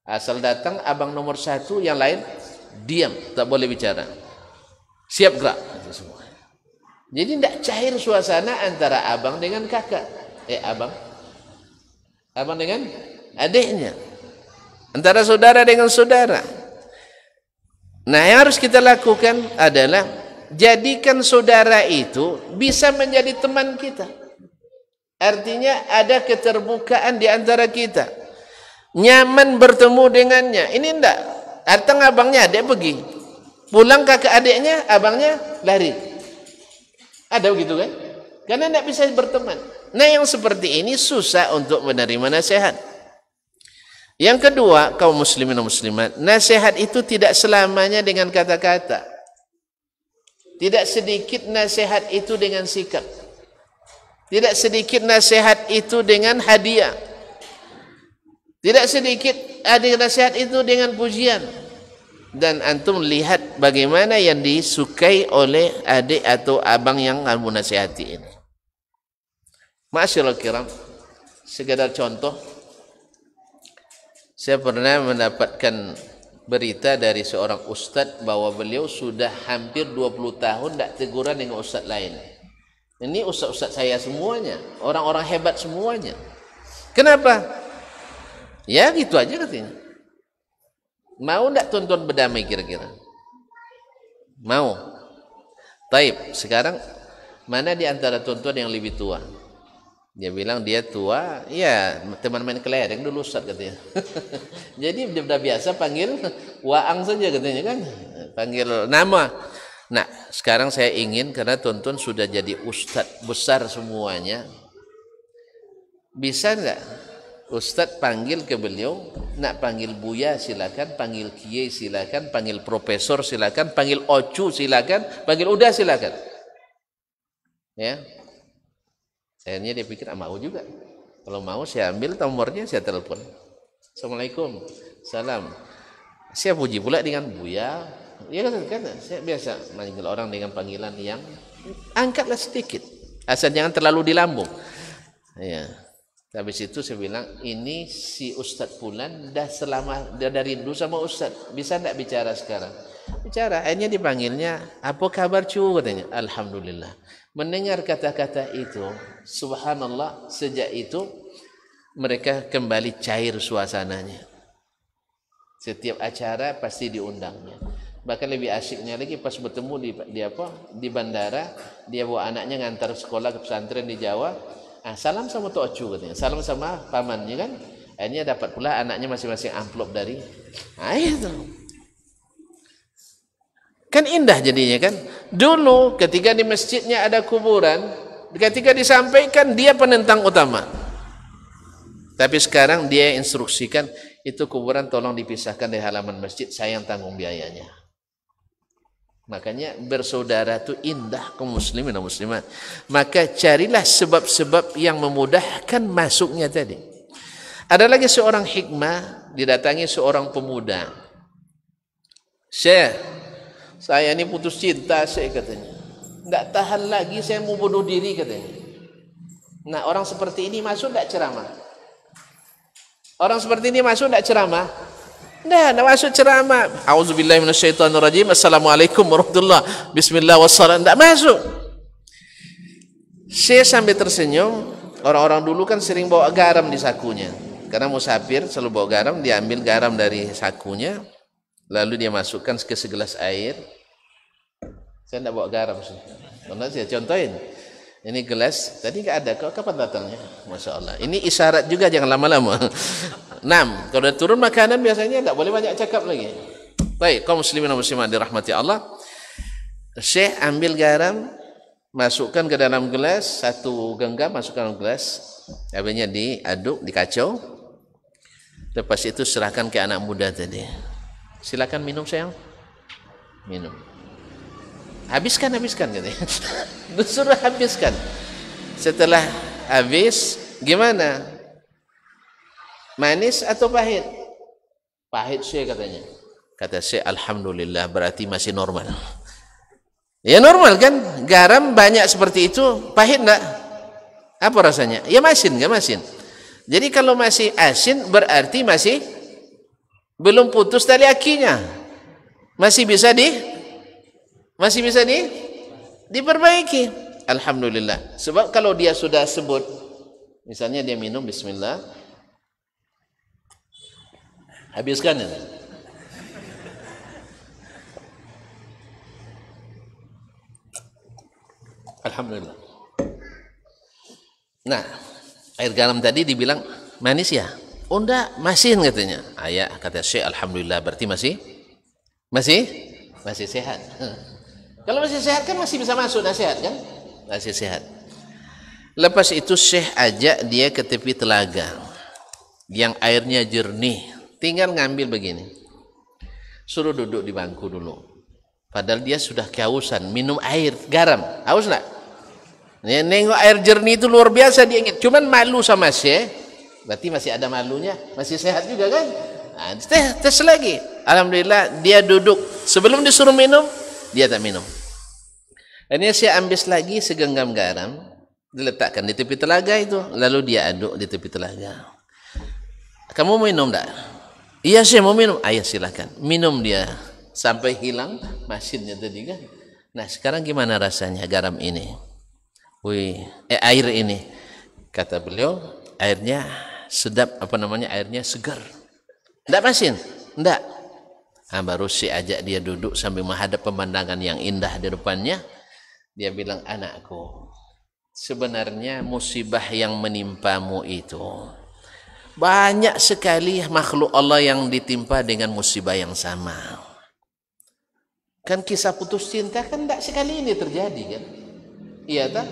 Asal datang abang nomor satu, yang lain diam, tak boleh bicara. Siap gerak. Jadi tidak cair suasana antara abang dengan kakak. Abang dengan adiknya, antara saudara dengan saudara. Nah, yang harus kita lakukan adalah jadikan saudara itu bisa menjadi teman kita. Artinya ada keterbukaan di antara kita, nyaman bertemu dengannya. Ini enggak, datang abangnya adik pergi, pulang kakak adiknya abangnya lari. Ada begitu kan? Karena tidak bisa berteman. Nah, yang seperti ini susah untuk menerima nasihat. Yang kedua, kaum muslimin dan muslimat, nasihat itu tidak selamanya dengan kata-kata. Tidak sedikit nasihat itu dengan sikap. Tidak sedikit nasihat itu dengan hadiah. Tidak sedikit ada nasihat itu dengan pujian. Dan antum lihat bagaimana yang disukai oleh adik atau abang yang kamu nasihati ini. Ma'asyiral kiram, sekedar contoh, saya pernah mendapatkan berita dari seorang ustaz bahwa beliau sudah hampir 20 tahun tidak teguran dengan ustaz lain. Ini ustaz-ustaz saya semuanya, orang-orang hebat semuanya. Kenapa? Ya gitu aja katanya. Mau tidak tuan-tuan berdamai kira-kira? Mau. Taib, sekarang mana di antara tuan-tuan yang lebih tua? Dia bilang dia tua, ya teman main kelereng dulu ustaz katanya. Jadi dia sudah biasa panggil waang saja katanya kan, panggil nama. Nah, sekarang saya ingin, karena tuan-tuan sudah jadi ustaz besar semuanya, bisa enggak ustaz panggil ke beliau, nak panggil buya silakan, panggil kiai silakan, panggil profesor silakan, panggil ocu silakan, panggil udah silakan. Ya. Akhirnya dia pikir, mau juga. Kalau mau saya ambil nomornya, saya telepon. Assalamualaikum. Salam. Saya puji pula dengan buya. Ya kan, saya biasa manggil orang dengan panggilan yang angkatlah sedikit. Asal jangan terlalu di lambung. Ya. Habis itu saya bilang, ini si Ustadz Fulan dah dari rindu sama Ustadz, bisa enggak bicara sekarang? Bicara. Akhirnya dipanggilnya, apa kabar cu? Katanya. Alhamdulillah. Mendengar kata-kata itu, subhanallah, sejak itu mereka kembali cair suasananya. Setiap acara pasti diundangnya. Bahkan lebih asyiknya lagi pas bertemu di bandara, dia bawa anaknya ngantar sekolah ke pesantren di Jawa. Salam sama Tok Ocu katanya, salam sama pamannya kan. Akhirnya dapat pula anaknya masing-masing amplop dari. Itu kan indah jadinya kan. Dulu ketika di masjidnya ada kuburan, ketika disampaikan dia penentang utama. Tapi sekarang dia instruksikan, itu kuburan tolong dipisahkan dari halaman masjid, saya yang tanggung biayanya. Makanya bersaudara itu indah kaum muslimin dan muslimat. Maka carilah sebab-sebab yang memudahkan masuknya tadi. Ada lagi seorang hikmah, didatangi seorang pemuda. Syekh, saya ini putus cinta, Syekh katanya. Enggak tahan lagi, saya mau bunuh diri katanya. Nah, orang seperti ini masuk enggak ceramah? Orang seperti ini masuk enggak ceramah? Nah, masuk ceramah. Auzubillahi minasyaitonirrajim. Assalamualaikum warahmatullahi. Bismillah wassalam. Enggak masuk. Saya sambil tersenyum. Orang-orang dulu kan sering bawa garam di sakunya. Karena musafir selalu bawa garam, dia ambil garam dari sakunya, lalu dia masukkan ke segelas air. Saya enggak bawa garam sih. Karena saya contohin. Ini gelas, tadi enggak ada, kapan datangnya? Masya Allah. Ini isyarat juga, jangan lama-lama. 6. Kalau udah turun makanan biasanya enggak boleh banyak cakap lagi. Baik, kaum muslimin dan muslimat dirahmati Allah. Syekh ambil garam, masukkan ke dalam gelas, 1 genggam masukkan dalam gelas. Habisnya diaduk, dikacau. Lepas itu serahkan ke anak muda tadi. Silakan minum sayang. Minum. Habiskan katanya. Disuruh habiskan. Setelah habis, gimana? Manis atau pahit? Pahit Syekh katanya. Kata Syekh, alhamdulillah, berarti masih normal. Ya normal kan? Garam banyak seperti itu, pahit enggak? Apa rasanya? Ya masin, enggak masin. Jadi kalau masih asin berarti masih belum putus tali akinya. Masih bisa diperbaiki. Alhamdulillah. Sebab kalau dia sudah sebut, misalnya dia minum bismillah, habiskan ya. Alhamdulillah. Nah, air garam tadi dibilang manis ya? Oh enggak, masin katanya. Ayah kata Syekh, alhamdulillah, berarti masih sehat. Kalau masih sehat kan masih bisa masuk nasihat kan? Masih sehat. Lepas itu Syekh ajak dia ke tepi telaga yang airnya jernih. Tinggal ngambil begini. Suruh duduk di bangku dulu. Padahal dia sudah kehausan, minum air garam. Haus enggak? Ya, nengok air jernih itu luar biasa dia ingat. Cuman malu sama Syekh. Berarti masih ada malunya, masih sehat juga kan? Nah, tes lagi. Alhamdulillah dia duduk. Sebelum disuruh minum, dia tak minum. Akhirnya saya ambil lagi segenggam garam, diletakkan di tepi telaga itu, lalu dia aduk di tepi telaga. Kamu mau minum tak? Iya saya mau minum. Ayah silakan. Minum dia sampai hilang masinnya tadi kan. Nah sekarang gimana rasanya garam ini? Air ini. Kata beliau, airnya sedap, airnya segar. Enggak masin? Enggak. Nah, baru si ajak dia duduk sambil menghadap pemandangan yang indah di depannya. Dia bilang, anakku, sebenarnya musibah yang menimpamu itu banyak sekali makhluk Allah yang ditimpa dengan musibah yang sama. Kan kisah putus cinta kan tidak sekali ini terjadi kan? Iya tak?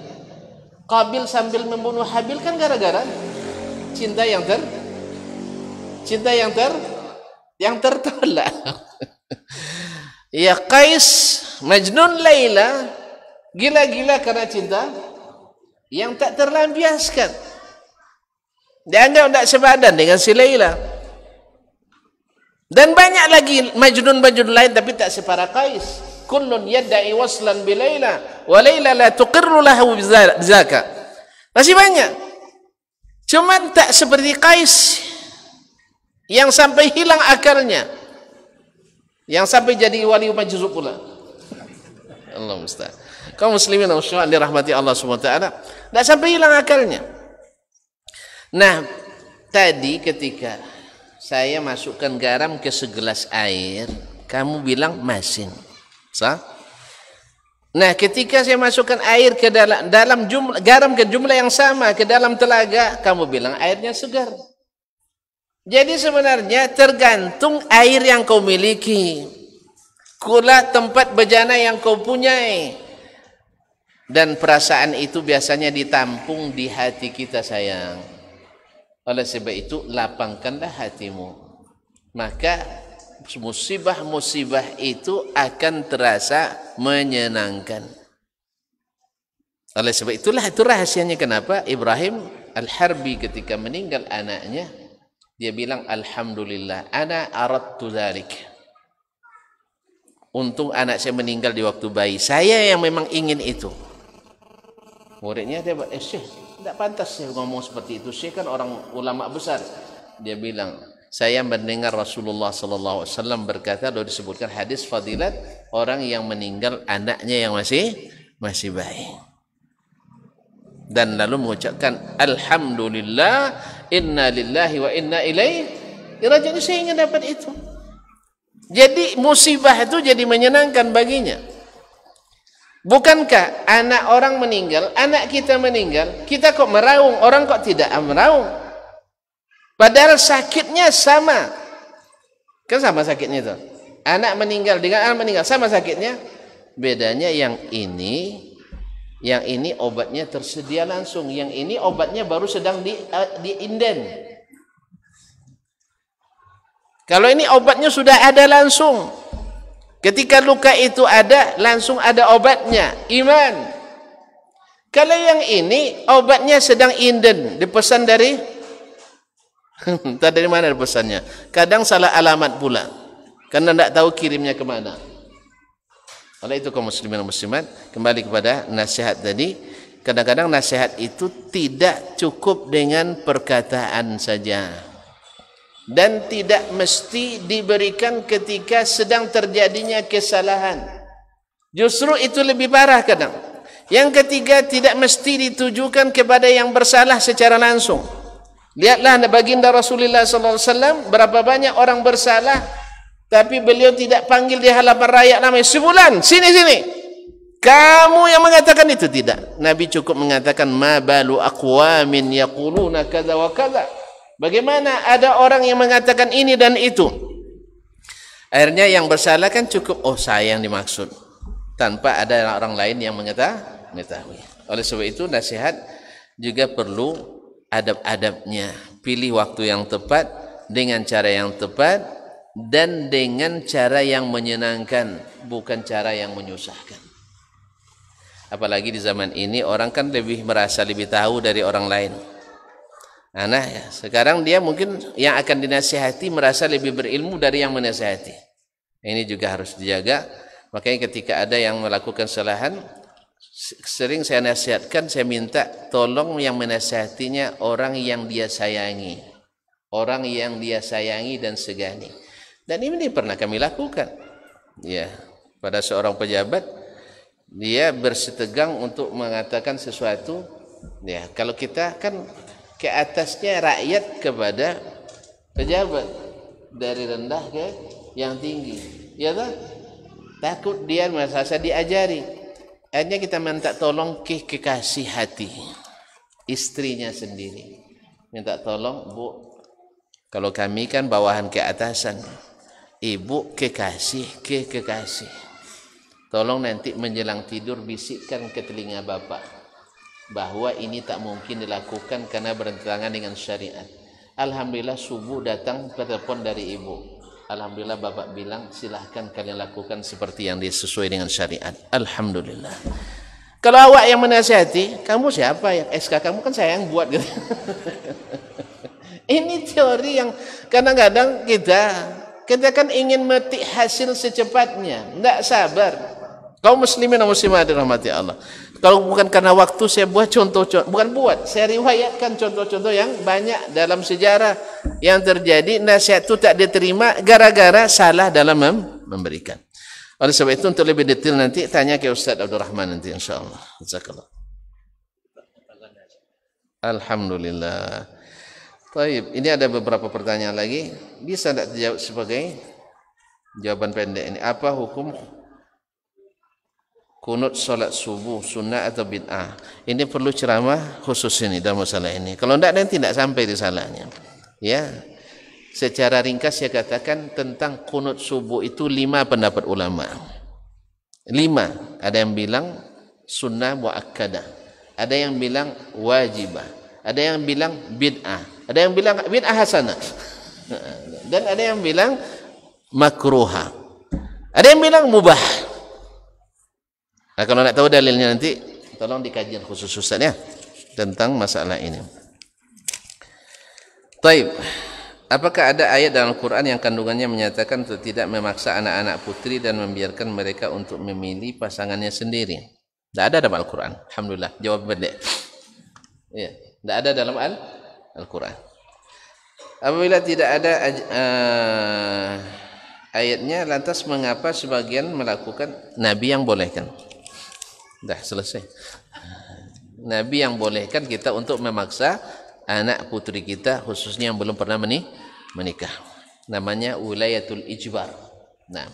Qabil sambil membunuh Habil kan gara-gara cinta yang tertolak. Ya Qais Majnun Laila gila-gila karena cinta yang tak terlampiaskan. Dianggap tidak sebadan dengan si Laila. Dan banyak lagi Majnun lain tapi tak separah Qais. Kullun yadda'i waslan bi Laila wa Laila la tuqirru lahu bizaka. Masih banyak. Cuman tak seperti Qais yang sampai hilang akalnya, yang sampai jadi wali majzub pula. Allah musta'an. Kaum muslimin dan muslimat dirahmati Allah Subhanahu wa taala, tak sampai hilang akalnya. Nah, tadi ketika saya masukkan garam ke segelas air, kamu bilang masin. Sah? Nah, ketika saya masukkan air ke dalam jumlah garam ke jumlah yang sama ke dalam telaga, kamu bilang airnya segar. Jadi sebenarnya tergantung air yang kau miliki, pula tempat bejana yang kau punyai, dan perasaan itu biasanya ditampung di hati kita, sayang. Oleh sebab itu lapangkanlah hatimu, maka musibah-musibah itu akan terasa menyenangkan. Oleh sebab itulah itu rahasianya kenapa Ibrahim Al-Harbi ketika meninggal anaknya, dia bilang alhamdulillah ana aradtu dzalik. Untung anak saya meninggal di waktu bayi, saya yang memang ingin itu. Muridnya dia Syekh, tidak pantas saya ngomong seperti itu, Syekh kan orang ulama besar. Dia bilang, saya mendengar Rasulullah sallallahu alaihi wasallam berkata, lalu disebutkan hadis fadilat orang yang meninggal anaknya yang masih bayi. Dan lalu mengucapkan alhamdulillah inna lillahi wa inna ilaihi raji'un. Saya ingin dapat itu. Jadi musibah itu jadi menyenangkan baginya. Bukankah anak orang meninggal, anak kita meninggal, kita kok meraung, orang kok tidak meraung? Padahal sakitnya sama. Kan sama sakitnya itu. Anak meninggal dengan anak meninggal sama sakitnya. Bedanya yang ini obatnya tersedia langsung, yang ini obatnya baru sedang diinden. Kalau ini obatnya sudah ada langsung. Ketika luka itu ada, langsung ada obatnya. Iman. Kalau yang ini obatnya sedang inden, dipesan dari entah dari mana pesannya. Kadang salah alamat pula, karena tidak tahu kirimnya kemana. Oleh itu kaum muslimin dan muslimat, kembali kepada nasihat tadi. Kadang-kadang nasihat itu tidak cukup dengan perkataan saja, dan tidak mesti diberikan ketika sedang terjadinya kesalahan. Justru itu lebih parah kadang. Yang ketiga, tidak mesti ditujukan kepada yang bersalah secara langsung. Lihatlah baginda Rasulullah SAW, berapa banyak orang bersalah, tapi beliau tidak panggil di hadapan rakyat namanya sebulan, sini. Kamu yang mengatakan itu, tidak. Nabi cukup mengatakan ma balu aqwamin yaquluna kadza wa kadza. Bagaimana ada orang yang mengatakan ini dan itu? Akhirnya yang bersalah kan cukup, oh saya yang dimaksud, tanpa ada orang lain yang mengetahui. Oleh sebab itu nasihat juga perlu adab-adabnya. Pilih waktu yang tepat, dengan cara yang tepat, dan dengan cara yang menyenangkan, bukan cara yang menyusahkan. Apalagi di zaman ini orang kan merasa lebih tahu dari orang lain. Nah, ya, sekarang dia mungkin yang akan dinasihati merasa lebih berilmu dari yang menasihati. Ini juga harus dijaga. Makanya ketika ada yang melakukan kesalahan, sering saya nasihatkan, saya minta tolong yang menasihatinya orang yang dia sayangi, orang yang dia sayangi dan segani. Dan ini pernah kami lakukan, ya, pada seorang pejabat, dia bersitegang untuk mengatakan sesuatu, ya, kalau kita kan ke atasnya rakyat kepada pejabat, dari rendah ke yang tinggi, ya tak? Takut dia merasa diajari. Akhirnya kita minta tolong ke kekasih hati, istrinya sendiri. Minta tolong, Bu, kalau kami kan bawahan ke atasan, Ibu kekasih ke kekasih, tolong nanti menjelang tidur bisikkan ke telinga Bapak bahwa ini tak mungkin dilakukan karena bertentangan dengan syariat. Alhamdulillah subuh datang telepon dari Ibu. Alhamdulillah Bapak bilang silahkan kalian lakukan seperti yang sesuai dengan syariat. Alhamdulillah. Kalau awak yang menasihati, kamu siapa ya? SK kamu kan saya yang buat gitu. Ini teori yang kadang-kadang kita kan ingin metik hasil secepatnya, tidak sabar. Kaum muslimin dan muslimat dirahmati Allah. Kalau bukan karena waktu, saya buat contoh-contoh, saya riwayatkan contoh-contoh yang banyak dalam sejarah yang terjadi nasihat itu tak diterima gara-gara salah dalam memberikan. Oleh sebab itu untuk lebih detail nanti tanya ke Ustaz Abdul Rahman nanti insyaallah. Jazakallah. Alhamdulillah. Baik, ini ada beberapa pertanyaan lagi. Bisa tidak dijawab sebagai jawaban pendek ini? Apa hukum kunut solat subuh, sunnah atau bid'ah? Ini perlu ceramah khusus ini dalam masalah ini. Kalau tidak nanti tidak sampai risalahnya. Ya, secara ringkas saya katakan tentang kunut subuh itu 5 pendapat ulama. 5. Ada yang bilang sunnah muakkadah, ada yang bilang wajibah, ada yang bilang bid'ah, ada yang bilang bid'ah hasanah, dan ada yang bilang makruha, ada yang bilang mubah. Nah, kalau nak tahu dalilnya nanti tolong dikaji khusus Ustaz ya tentang masalah ini. Taib. Apakah ada ayat dalam Al-Quran yang kandungannya menyatakan untuk tidak memaksa anak-anak putri dan membiarkan mereka untuk memilih pasangannya sendiri? Tidak ada dalam Al-Quran. Alhamdulillah. Jawab pendek. Ya, tidak ada dalam Al-Quran. Apabila tidak ada ayatnya, lantas mengapa sebagian melakukan? Nabi yang bolehkan. Dah selesai. Nabi yang bolehkan kita untuk memaksa anak putri kita, khususnya yang belum pernah menikah. Namanya wilayatul ijbar. Nah,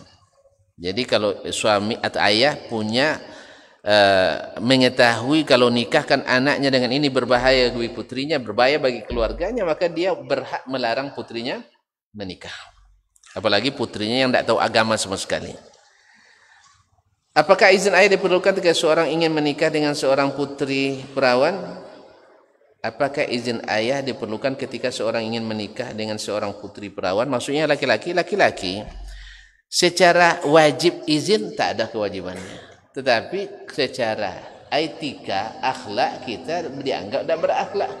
jadi kalau suami atau ayah punya mengetahui kalau nikahkan anaknya dengan ini berbahaya bagi putrinya, berbahaya bagi keluarganya, maka dia berhak melarang putrinya menikah. Apalagi putrinya yang tidak tahu agama sama sekali. Apakah izin ayah diperlukan ketika seorang ingin menikah dengan seorang putri perawan? Apakah izin ayah diperlukan ketika seorang ingin menikah dengan seorang putri perawan? Maksudnya laki-laki secara wajib izin tak ada kewajibannya. Tetapi secara etika, akhlak kita dianggap tak berakhlak.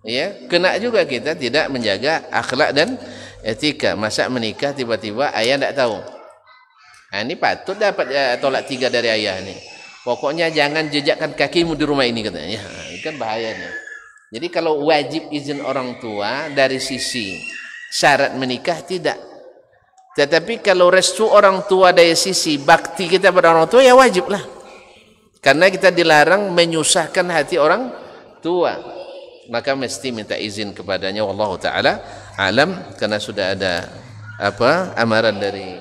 Ya, kena juga kita tidak menjaga akhlak dan etika. Masa menikah tiba-tiba ayah tak tahu. Nah, ini patut dapat tolak 3 dari ayah ni. Pokoknya jangan jejakkan kakimu di rumah ini katanya. Ya, ini kan bahayanya. Jadi kalau wajib izin orang tua dari sisi syarat menikah tidak. Tetapi kalau restu orang tua dari sisi bakti kita pada orang tua ya wajiblah. Karena kita dilarang menyusahkan hati orang tua. Maka mesti minta izin kepadanya, wallahu taala alam, karena sudah ada amaran dari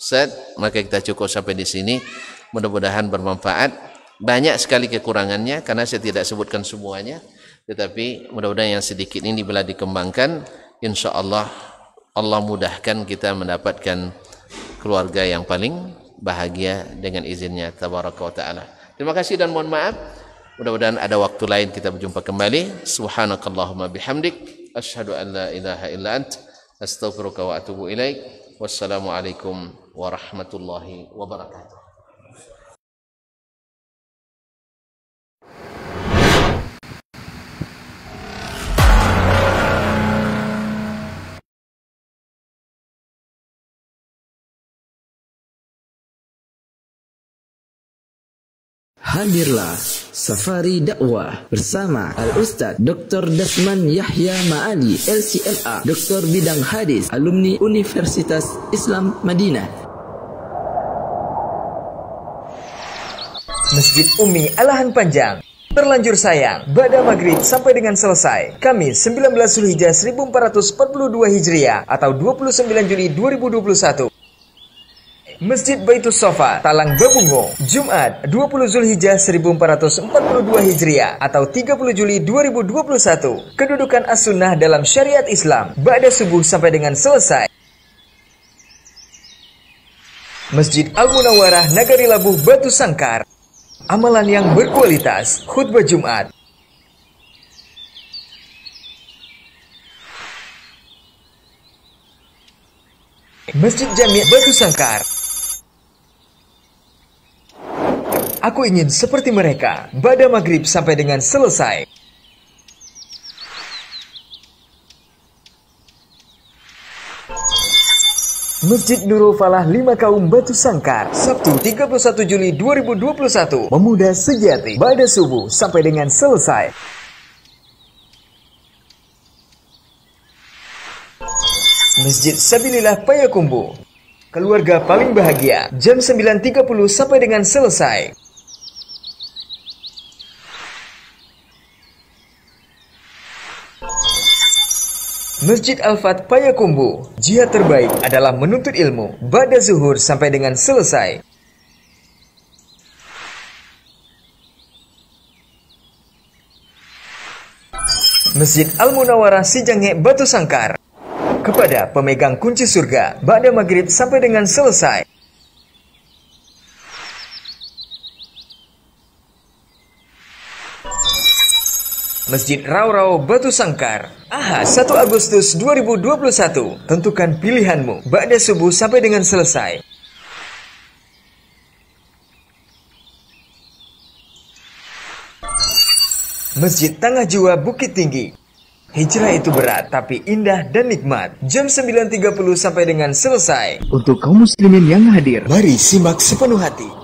Ustaz, maka kita cukup sampai di sini. Mudah-mudahan bermanfaat. Banyak sekali kekurangannya karena saya tidak sebutkan semuanya, tetapi mudah-mudahan yang sedikit ini bila dikembangkan, insyaallah Allah mudahkan kita mendapatkan keluarga yang paling bahagia dengan izinnya tabaraka wa taala. Terima kasih dan mohon maaf. Mudah-mudahan ada waktu lain kita berjumpa kembali. Subhanakallahumma bihamdik asyhadu an la ilaha illa ant astaghfiruka wa atubu ilaik. Wassalamualaikum warahmatullahi wabarakatuh. Hadirlah Safari Dakwah bersama Al-Ustaz Dr. Dasman Yahya Ma'ali LCMA, Doktor Bidang Hadis, alumni Universitas Islam Madinah. Masjid Umi Alahan Panjang, terlanjur sayang, Ba'da Maghrib sampai dengan selesai, Kamis 19 Zulhijjah 1442 Hijriah atau 29 Juli 2021. Masjid Baitus Sofa, Talang Babungo, Jumat 20 Zulhijjah 1442 Hijriah atau 30 Juli 2021. Kedudukan as-sunnah dalam syariat Islam, ba'da subuh sampai dengan selesai. Masjid Al-Munawwarah Nagari Labuh Batu Sangkar, amalan yang berkualitas, khutbah Jumat. Masjid Jami' Batu Sangkar, aku ingin seperti mereka, ba'da maghrib sampai dengan selesai. Masjid Nurul Falah 5 Kaum Batu Sangkar, Sabtu 31 Juli 2021, Pemuda Sejati, pada subuh sampai dengan selesai. Masjid Sabilillah Payakumbuh, keluarga paling bahagia, jam 9.30 sampai dengan selesai. Masjid Al-Fat Payakumbuh, jihad terbaik adalah menuntut ilmu, ba'da zuhur sampai dengan selesai. Masjid Al-Munawwarah Sijange Batu Sangkar, kepada pemegang kunci surga, ba'da maghrib sampai dengan selesai. Masjid Rau-Rau Batu Sangkar, Ahad 1 Agustus 2021, tentukan pilihanmu, ba'da subuh sampai dengan selesai. Masjid Tangah Jua Bukit Tinggi, hijrah itu berat tapi indah dan nikmat, jam 9.30 sampai dengan selesai. Untuk kaum muslimin yang hadir, Mari simak sepenuh hati.